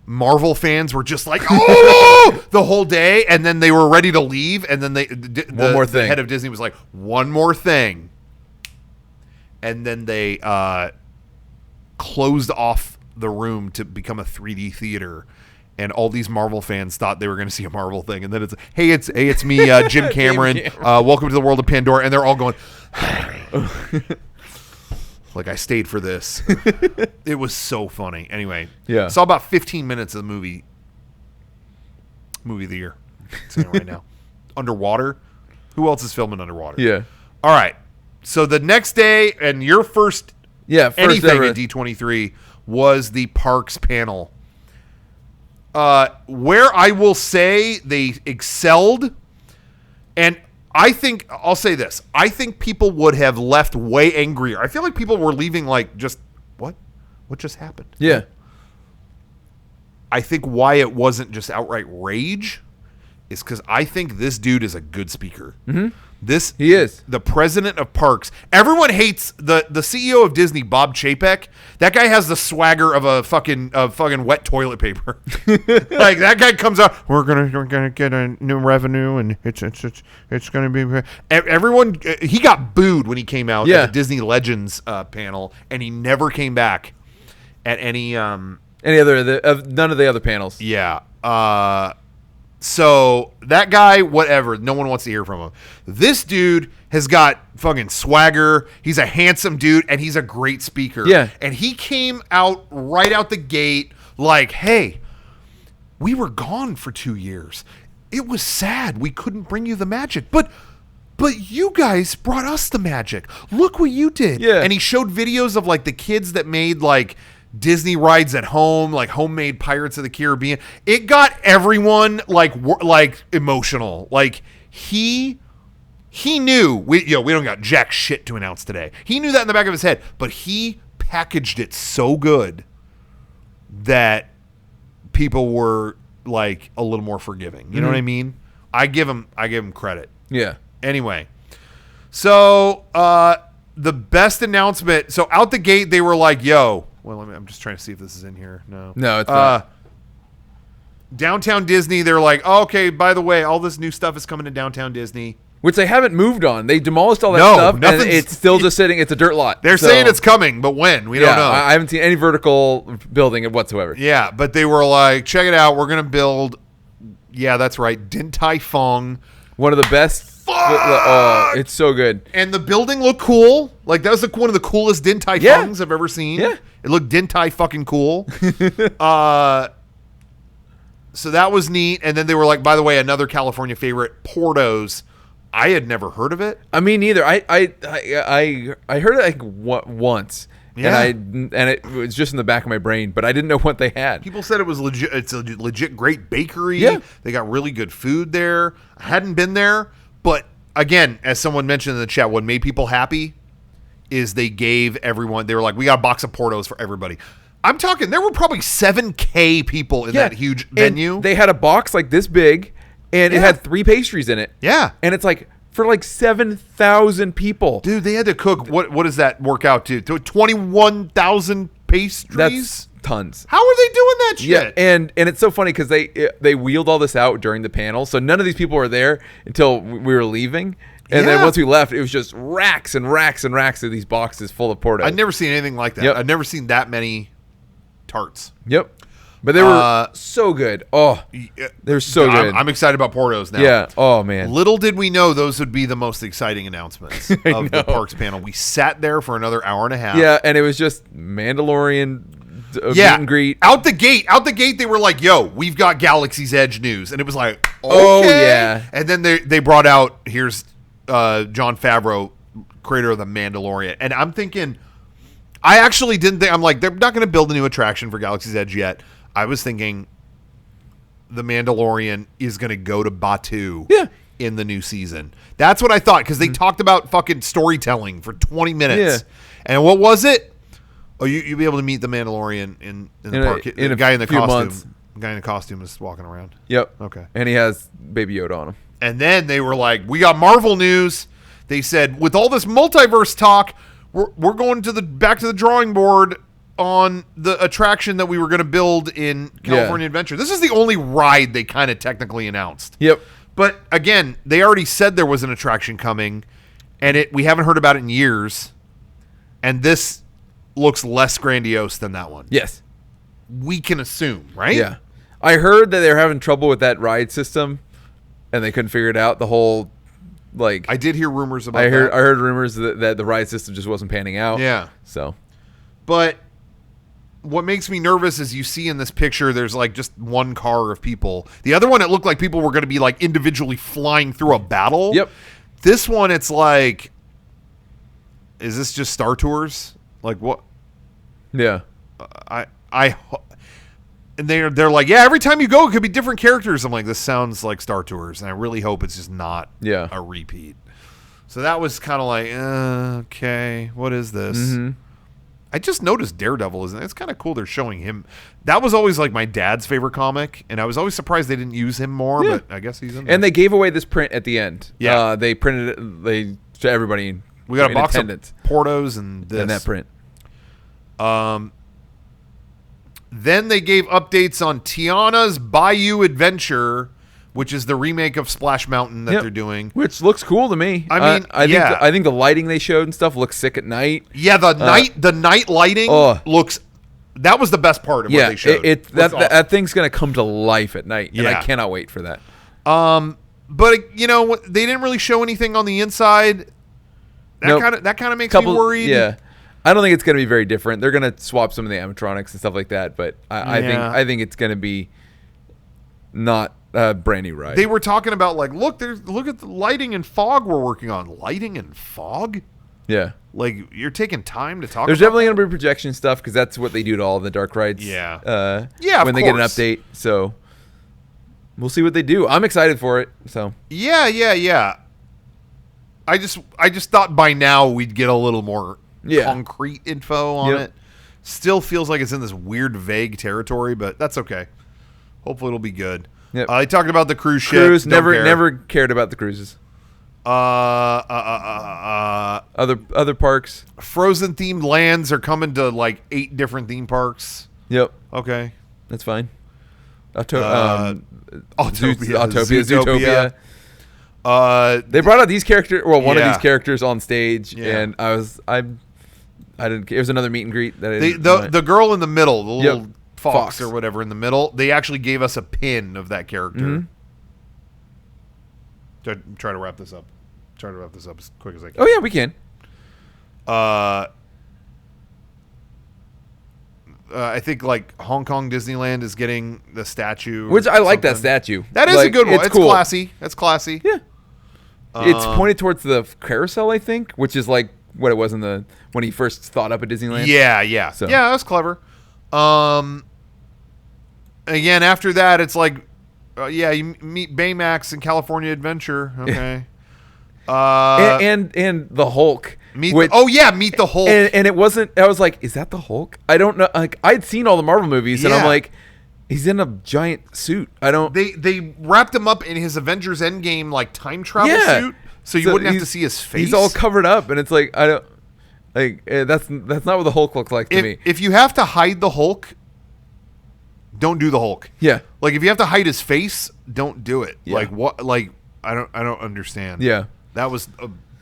Marvel fans were just like, oh, the whole day, and then they were ready to leave, and then the head of Disney was like, one more thing, and then they closed off the room to become a 3D theater, and all these Marvel fans thought they were going to see a Marvel thing, and then it's it's me, Jim Cameron. Welcome to the world of Pandora, and they're all going. Like, I stayed for this. It was so funny. Anyway, saw about 15 minutes of the movie of the year. Saying it right now. Underwater. Who else is filming underwater? Yeah. All right. So the next day, and your first anything ever at D23 was the Parks panel. Where I will say they excelled, and I think, I'll say this, I think people would have left way angrier. I feel like people were leaving like, just, what? What just happened? Yeah. I think why it wasn't just outright rage is because I think this dude is a good speaker. Mm-hmm. He is. The president of Parks. Everyone hates the CEO of Disney, Bob Chapek. That guy has the swagger of a fucking wet toilet paper. Like, that guy comes out, we're gonna get a new revenue, and it's gonna be everyone. He got booed when he came out at the Disney Legends panel, and he never came back at any other none of the other panels. Yeah. So that guy, whatever, no one wants to hear from him. This dude has got fucking swagger. He's a handsome dude, and he's a great speaker. Yeah. And he came out right out the gate like, hey, we were gone for 2 years. It was sad. We couldn't bring you the magic. But you guys brought us the magic. Look what you did. Yeah. And he showed videos of like the kids that made like Disney rides at home, like homemade Pirates of the Caribbean. It got everyone like emotional. Like he knew we don't got jack shit to announce today. He knew that in the back of his head, but he packaged it so good that people were like a little more forgiving. You know what I mean? I give him credit. Yeah. Anyway, so the best announcement. So out the gate, they were like, "Yo." Well, I'm just trying to see if this is in here. No, it's not. Downtown Disney, they're like, oh, okay, by the way, all this new stuff is coming to Downtown Disney. Which they haven't moved on. They demolished all that stuff, and it's still just sitting. It's a dirt lot. They're saying it's coming, but when? We don't know. I haven't seen any vertical building whatsoever. Yeah, but they were like, check it out. We're going to build, yeah, that's right, Din Tai Fung. One of the best. Oh, it's so good. And the building looked cool. Like, that was one of the coolest Din Tai Fungs I've ever seen. Yeah. It looked Din Tai fucking cool. So that was neat. And then they were like, by the way, another California favorite, Porto's. I had never heard of it. I mean, neither. I heard it like once, and it was just in the back of my brain, but I didn't know what they had. People said it was legit. It's a legit great bakery. Yeah. They got really good food there. I hadn't been there, but again, as someone mentioned in the chat, what made people happy is they gave everyone. They were like, we got a box of Portos for everybody. I'm talking. There were probably 7K people in that huge venue. They had a box like this big. And it had 3 pastries in it. Yeah. And it's like for like 7,000 people. Dude, they had to cook. What does that work out to? 21,000 pastries? That's tons. How are they doing that shit? Yeah, and it's so funny because they wheeled all this out during the panel. So none of these people were there until we were leaving. And then once we left, it was just racks and racks and racks of these boxes full of Portos. I'd never seen anything like that. I've never seen that many tarts. Yep. But they were so good. Oh, they're so good. I'm excited about Portos now. Yeah. Oh, man. Little did we know those would be the most exciting announcements of the parks panel. We sat there for another hour and a half. Yeah, and it was just Mandalorian meet and greet. Out the gate, they were like, yo, we've got Galaxy's Edge news. And it was like, okay. Oh, yeah. And then they brought out, here's Jon Favreau, creator of The Mandalorian. And I'm thinking, I actually didn't think, I'm like, they're not going to build a new attraction for Galaxy's Edge yet. I was thinking The Mandalorian is going to go to Botte in the new season. That's what I thought, because they talked about fucking storytelling for 20 minutes. Yeah. And what was it? Oh, you'll be able to meet the Mandalorian in the park. The guy in the costume. Months. The guy in the costume is walking around. Yep. Okay. And he has Baby Yoda on him. And then they were like, we got Marvel news. They said, with all this multiverse talk, we're going to back to the drawing board on the attraction that we were going to build in California Adventure. This is the only ride they kind of technically announced. Yep. But again, they already said there was an attraction coming, and we haven't heard about it in years. And this looks less grandiose than that one. Yes. We can assume, right? Yeah. I heard that they were having trouble with that ride system, and they couldn't figure it out. The whole, like... I did hear rumors about that. I heard rumors that the ride system just wasn't panning out. Yeah. So. But... what makes me nervous is you see in this picture, there's like just one car of people. The other one, it looked like people were going to be like individually flying through a battle. Yep. This one, it's like, is this just Star Tours? Like what? Yeah. And they're like, yeah, every time you go, it could be different characters. I'm like, this sounds like Star Tours, and I really hope it's just not a repeat. So that was kind of like, okay, what is this? Mm-hmm. I just noticed Daredevil isn't. It's kind of cool they're showing him. That was always like my dad's favorite comic, and I was always surprised they didn't use him more. But I guess he's in there. And they gave away this print at the end. Yeah, they printed it. To everybody. We got a box of Portos and this and that print. Then they gave updates on Tiana's Bayou Adventure, which is the remake of Splash Mountain that they're doing, which looks cool to me. I mean, I think the lighting they showed and stuff looks sick at night. Yeah, the night lighting looks. That was the best part of what they showed. That thing's gonna come to life at night, and I cannot wait for that. But you know, they didn't really show anything on the inside. That kind of makes me worried. Yeah. I don't think it's going to be very different. They're going to swap some of the animatronics and stuff like that, but I think it's going to be not a brand new ride. They were talking about like, look at the lighting and fog we're working on. Lighting and fog? Yeah. Like, you're taking time to talk There's about definitely going to be projection stuff because that's what they do to all the dark rides. Yeah. When they get an update. So we'll see what they do. I'm excited for it. So Yeah. I just thought by now we'd get a little more concrete info on it. Still feels like it's in this weird, vague territory, but that's okay. Hopefully it'll be good. Yep. I talked about the cruise ship. Never cared about the cruises. Other parks. Frozen themed lands are coming to like 8 different theme parks. Yep. Okay. That's fine. Zootopia. They brought out these characters, one of these characters on stage, and I didn't. It was another meet and greet that the girl in the middle, the little fox or whatever in the middle. They actually gave us a pin of that character. Try to wrap this up. Try to wrap this up as quick as I can. Oh yeah, we can. I think like Hong Kong Disneyland is getting the statue, which I like that statue. That is a good one. It's cool. Classy. That's classy. Yeah. It's pointed towards the carousel, I think, which is like what it was when he first thought up at Disneyland. Yeah. So. Yeah, that's clever. Again, after that, it's like, you meet Baymax in California Adventure. Okay. And the Hulk. Meet the Hulk. And it wasn't. I was like, is that the Hulk? I don't know. Like, I'd seen all the Marvel movies, and I'm like, he's in a giant suit. I don't. They wrapped him up in his Avengers Endgame like time travel suit, so you wouldn't have to see his face. He's all covered up, and it's like I don't. Like that's not what the Hulk looks like to me. If you have to hide the Hulk, don't do the Hulk. Yeah. Like if you have to hide his face, don't do it. Yeah. Like what? Like I don't understand. Yeah. That was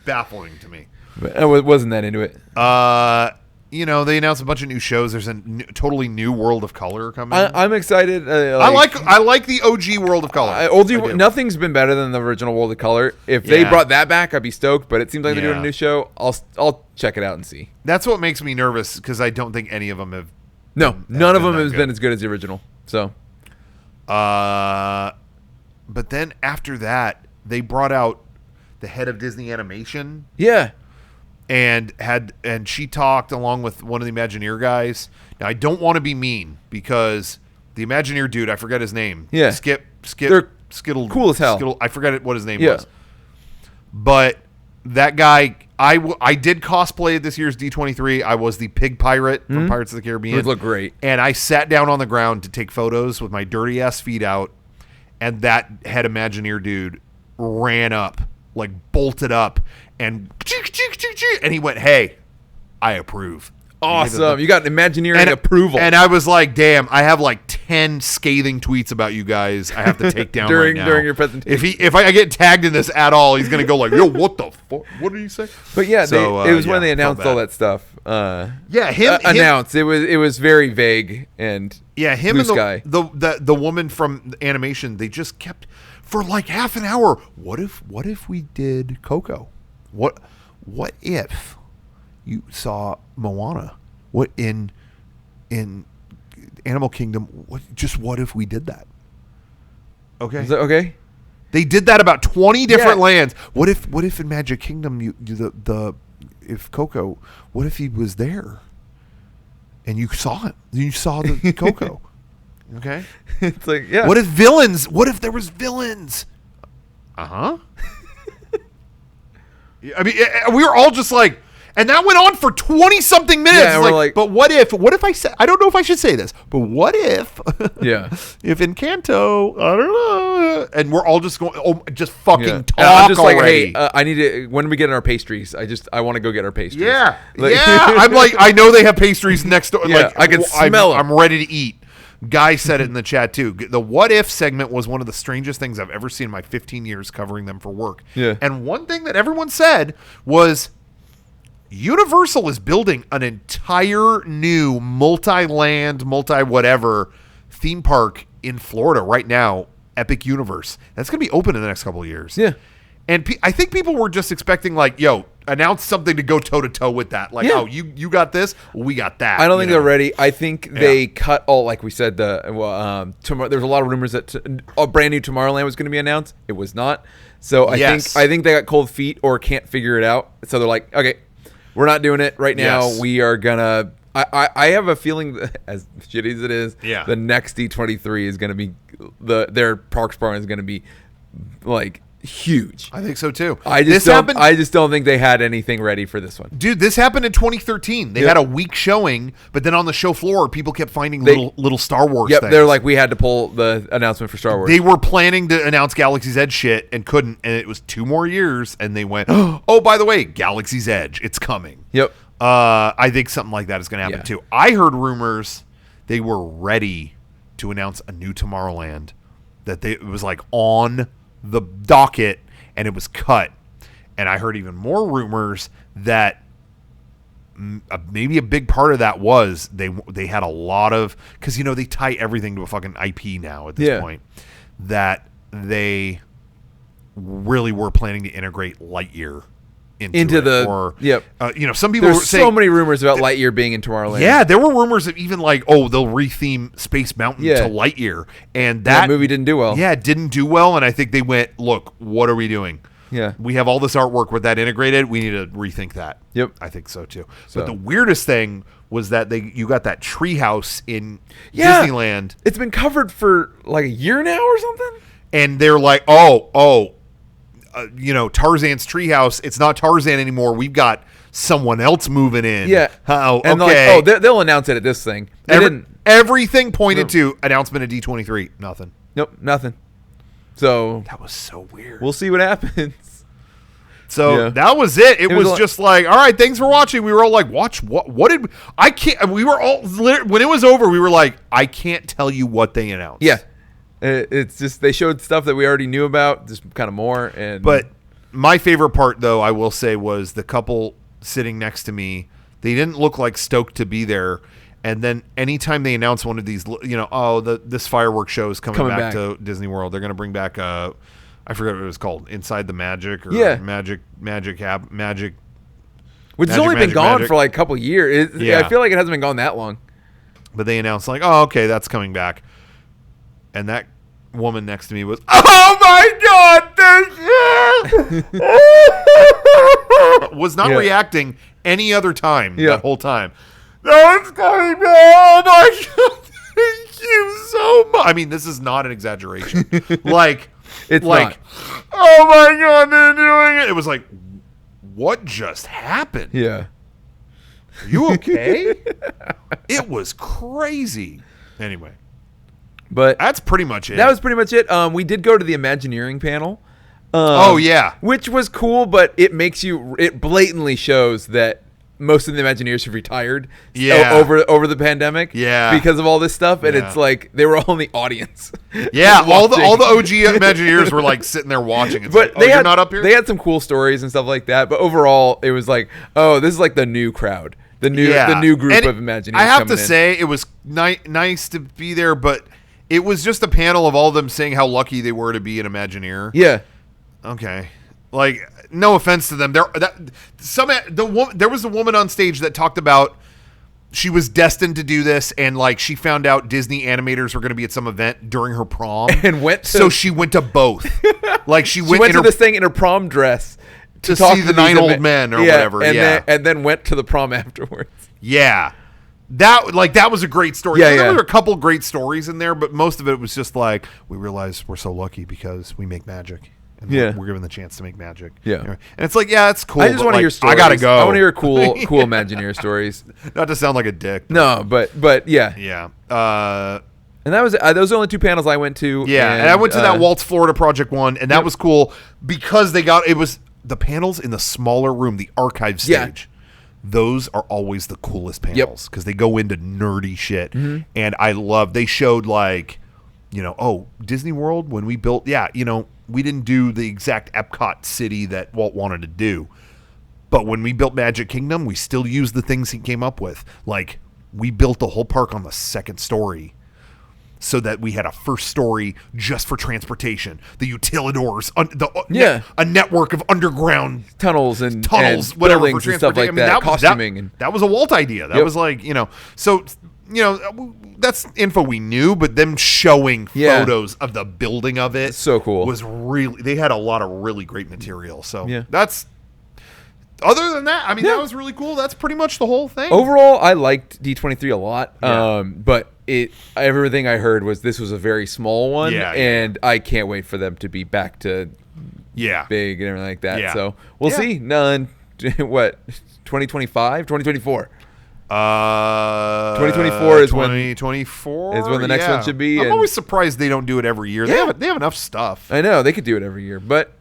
baffling to me. But I wasn't that into it. They announced a bunch of new shows. There's a totally new World of Color coming. I'm excited. I like the OG World of Color. Nothing's been better than the original World of Color. If they brought that back, I'd be stoked. But it seems like they're doing a new show. I'll check it out and see. That's what makes me nervous because I don't think any of them have. No, none of them has been as good as the original. So. But then after that, they brought out the head of Disney Animation. Yeah. And she talked along with one of the Imagineer guys. Now I don't want to be mean because the Imagineer dude, I forget his name. Yeah, Skip. They're Skittle. Cool as hell. Skittle, I forget what his name was. But that guy, I did cosplay at this year's D23. I was the pig pirate from Pirates of the Caribbean. It looked great. And I sat down on the ground to take photos with my dirty ass feet out, and that head Imagineer dude ran up, like bolted up. And he went, "Hey, I approve." Awesome. You got Imagineering approval. And I was like, damn, I have like 10 scathing tweets about you guys I have to take down during right now. During your presentation. If I get tagged in this at all, he's going to go like, yo, what the fuck? What did you say? But yeah, it was when they announced all that stuff. Announced. It was very vague and him blue and sky. the woman from animation, they just kept, for like half an hour, what if we did Coco? What if you saw Moana? What in Animal Kingdom? What if we did that? Okay. Is that okay? They did that about 20 different lands. What if in Magic Kingdom if Coco? What if he was there? And you saw him. You saw the Coco. Okay. It's like What if villains? What if there was villains? I mean, we were all just like, and that went on for 20-something minutes. Yeah, we're like, but what if I said, I don't know if I should say this, but what if, if in Kanto, I don't know, and we're all just going, just fucking talk I'm just already. Like, hey, I need to, when we get our pastries, I want to go get our pastries. Yeah. I'm like, I know they have pastries next door. Yeah, like, I can smell them. I'm ready to eat. Guy said it in the chat too. The what if segment was one of the strangest things I've ever seen in my 15 years covering them for work. Yeah. And one thing that everyone said was Universal is building an entire new multi-land, multi-whatever theme park in Florida right now, Epic Universe. That's going to be open in the next couple of years. Yeah. And I think people were just expecting like, yo, announce something to go toe-to-toe with that. Like, oh, you got this, we got that. I don't think they're ready. I think they cut all, like we said, there's a lot of rumors that a brand new Tomorrowland was going to be announced. It was not. So I think they got cold feet or can't figure it out. So they're like, okay, we're not doing it right now. Yes. We are going to... I have a feeling that, as shitty as it is, the next D23 is going to be... Their parks program is going to be, like... huge. I think so too. I just don't think they had anything ready for this one. Dude, this happened in 2013. They had a week showing, but then on the show floor, people kept finding little Star Wars things. They're like, we had to pull the announcement for Star Wars. They were planning to announce Galaxy's Edge shit and couldn't, and it was 2 more years, and they went, oh, by the way, Galaxy's Edge, it's coming. Yep. I think something like that is going to happen too. I heard rumors they were ready to announce a new Tomorrowland that it was like on the docket and it was cut. And I heard even more rumors that maybe a big part of that was they had a lot of, because they tie everything to a fucking IP now at this point, that they really were planning to integrate Lightyear into the or yep. Some people There's were saying, so many rumors about Lightyear being in Tomorrowland. Yeah, there were rumors of even like, they'll retheme Space Mountain to Lightyear, and that movie didn't do well. Yeah, it didn't do well, and I think they went, look, what are we doing? Yeah, we have all this artwork with that integrated. We need to rethink that. Yep, I think so too. But the weirdest thing was that you got that treehouse in Disneyland. It's been covered for like a year now or something. And they're like, Tarzan's treehouse. It's not Tarzan anymore. We've got someone else moving in. Yeah. Oh, and okay. They'll announce it at this thing. Everything pointed to announcement of D23. Nothing. Nope, nothing. So that was so weird. We'll see what happens. So that was it. It was just like, all right, thanks for watching. We were all like, watch what did I can't. We were all when it was over. We were like, I can't tell you what they announced. Yeah, it's just they showed stuff that we already knew about, just kind of more. But my favorite part, though, I will say, was the couple sitting next to me. They didn't look like stoked to be there. And then anytime they announce one of these, this fireworks show is coming back to Disney World, they're going to bring back I forget what it was called, Inside the Magic or Magic, which has only been gone for like a couple years. I feel like it hasn't been gone that long. But they announced like, oh, okay, that's coming back. And that woman next to me was, oh my God, was not reacting any other time that whole time. No, it's coming back. Oh my God, thank you so much. I mean, this is not an exaggeration. Like, it's like, oh my God, they're doing it. It was like, what just happened? Yeah. Are you okay? It was crazy. Anyway. But that's pretty much it. That was pretty much it. We did go to the Imagineering panel. Which was cool, but it blatantly shows that most of the Imagineers have retired over the pandemic because of all this stuff, and it's like they were all in the audience. Yeah, all the OG Imagineers were like sitting there watching. It's but like, you're not up here? They had some cool stories and stuff like that, but overall it was like, this is like the new crowd. The new group of Imagineers. I have to say it was nice to be there, but it was just a panel of all of them saying how lucky they were to be an Imagineer. Yeah. Okay. Like, no offense to them. There was a woman on stage that talked about she was destined to do this, and like she found out Disney animators were going to be at some event during her prom, and so she went to both. Like she went to this thing in her prom dress to see the 9 old men or whatever. And then went to the prom afterwards. Yeah. That was a great story. Yeah, there were a couple great stories in there, but most of it was just like, we realized we're so lucky because we make magic. And we're given the chance to make magic. Yeah. And it's like, it's cool. I just want to hear stories. I gotta go. I want to hear cool Imagineer stories. Not to sound like a dick. No, but yeah. Yeah. And those are the only two panels I went to. Yeah, and I went to that Waltz Florida Project one, and that was cool because it was the panels in the smaller room, the archive stage. Those are always the coolest panels because they go into nerdy shit. Mm-hmm. And they showed like, Disney World when we built, we didn't do the exact Epcot city that Walt wanted to do. But when we built Magic Kingdom, we still used the things he came up with. Like, we built the whole park on the second story so that we had a first story just for transportation. The utilidors, a network of underground tunnels and whatever, buildings for and stuff like that, costuming. That was a Walt idea. That was like, so... that's info we knew, but them showing photos of the building of it so cool was really, they had a lot of really great material. So that's, other than that, I mean, that was really cool. That's pretty much the whole thing. Overall, I liked D23 a lot. But everything I heard was this was a very small one, and I can't wait for them to be back to big and everything like that. Yeah. So we'll see. None. What? 2025? 2024. 2024 is when the next one should be. I'm always surprised they don't do it every year. Yeah. They have enough stuff. I know they could do it every year, but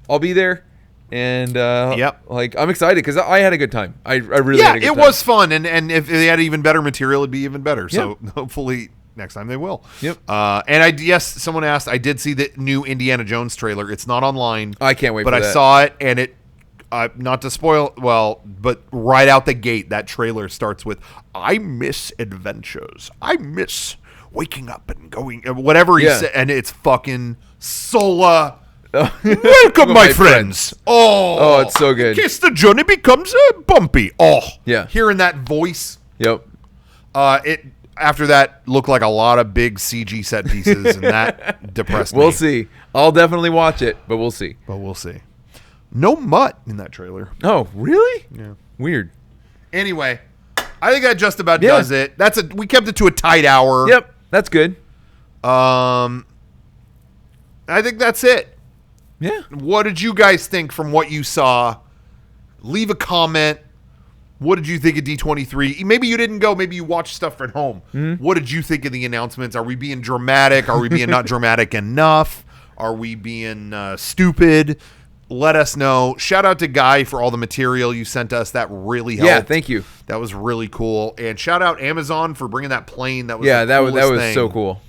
I'll be there, and I'm excited because I had a good time. I really had a good time. It was fun, and if they had even better material, it'd be even better. So hopefully next time they will. Yep. And yes, someone asked. I did see the new Indiana Jones trailer. It's not online. I can't wait. But for that. I saw it, and it. Not to spoil, but right out the gate, that trailer starts with, "I miss adventures. I miss waking up and going," whatever he said, and it's fucking Sola. Welcome, my friends. Oh, it's so good. In case the journey becomes bumpy. Oh, yeah. Hearing that voice. Yep. It after that looked like a lot of big CG set pieces, and that depressed me. We'll see. I'll definitely watch it, but we'll see. No mutt in that trailer. Oh, really? Yeah. Weird. Anyway, I think that just about does it. We kept it to a tight hour. Yep, that's good. I think that's it. Yeah. What did you guys think from what you saw? Leave a comment. What did you think of D23? Maybe you didn't go. Maybe you watched stuff at home. Mm-hmm. What did you think of the announcements? Are we being dramatic? Are we being not dramatic enough? Are we being stupid? Let us know. Shout out to Guy for all the material you sent us. That really helped. Yeah, thank you. That was really cool. And shout out Amazon for bringing that plane. That was that was so cool.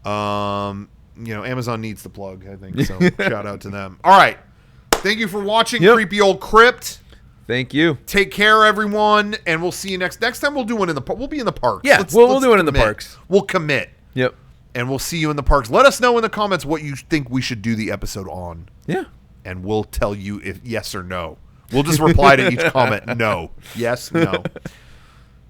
Amazon needs the plug, I think. So shout out to them. All right. Thank you for watching Creepy Old Crypt. Thank you. Take care, everyone, and we'll see you next time. We'll do one in the park. We'll be in the parks. Yeah, we'll do it in the parks. We'll commit. Yep. And we'll see you in the parks. Let us know in the comments what you think we should do the episode on. Yeah. And we'll tell you if yes or no. We'll just reply to each comment. No. Yes, no.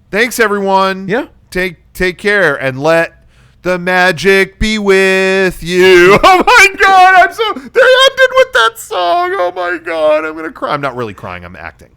Thanks, everyone. Yeah. Take care and let the magic be with you. Oh my God, they ended with that song. Oh my God, I'm gonna cry. I'm not really crying. I'm acting.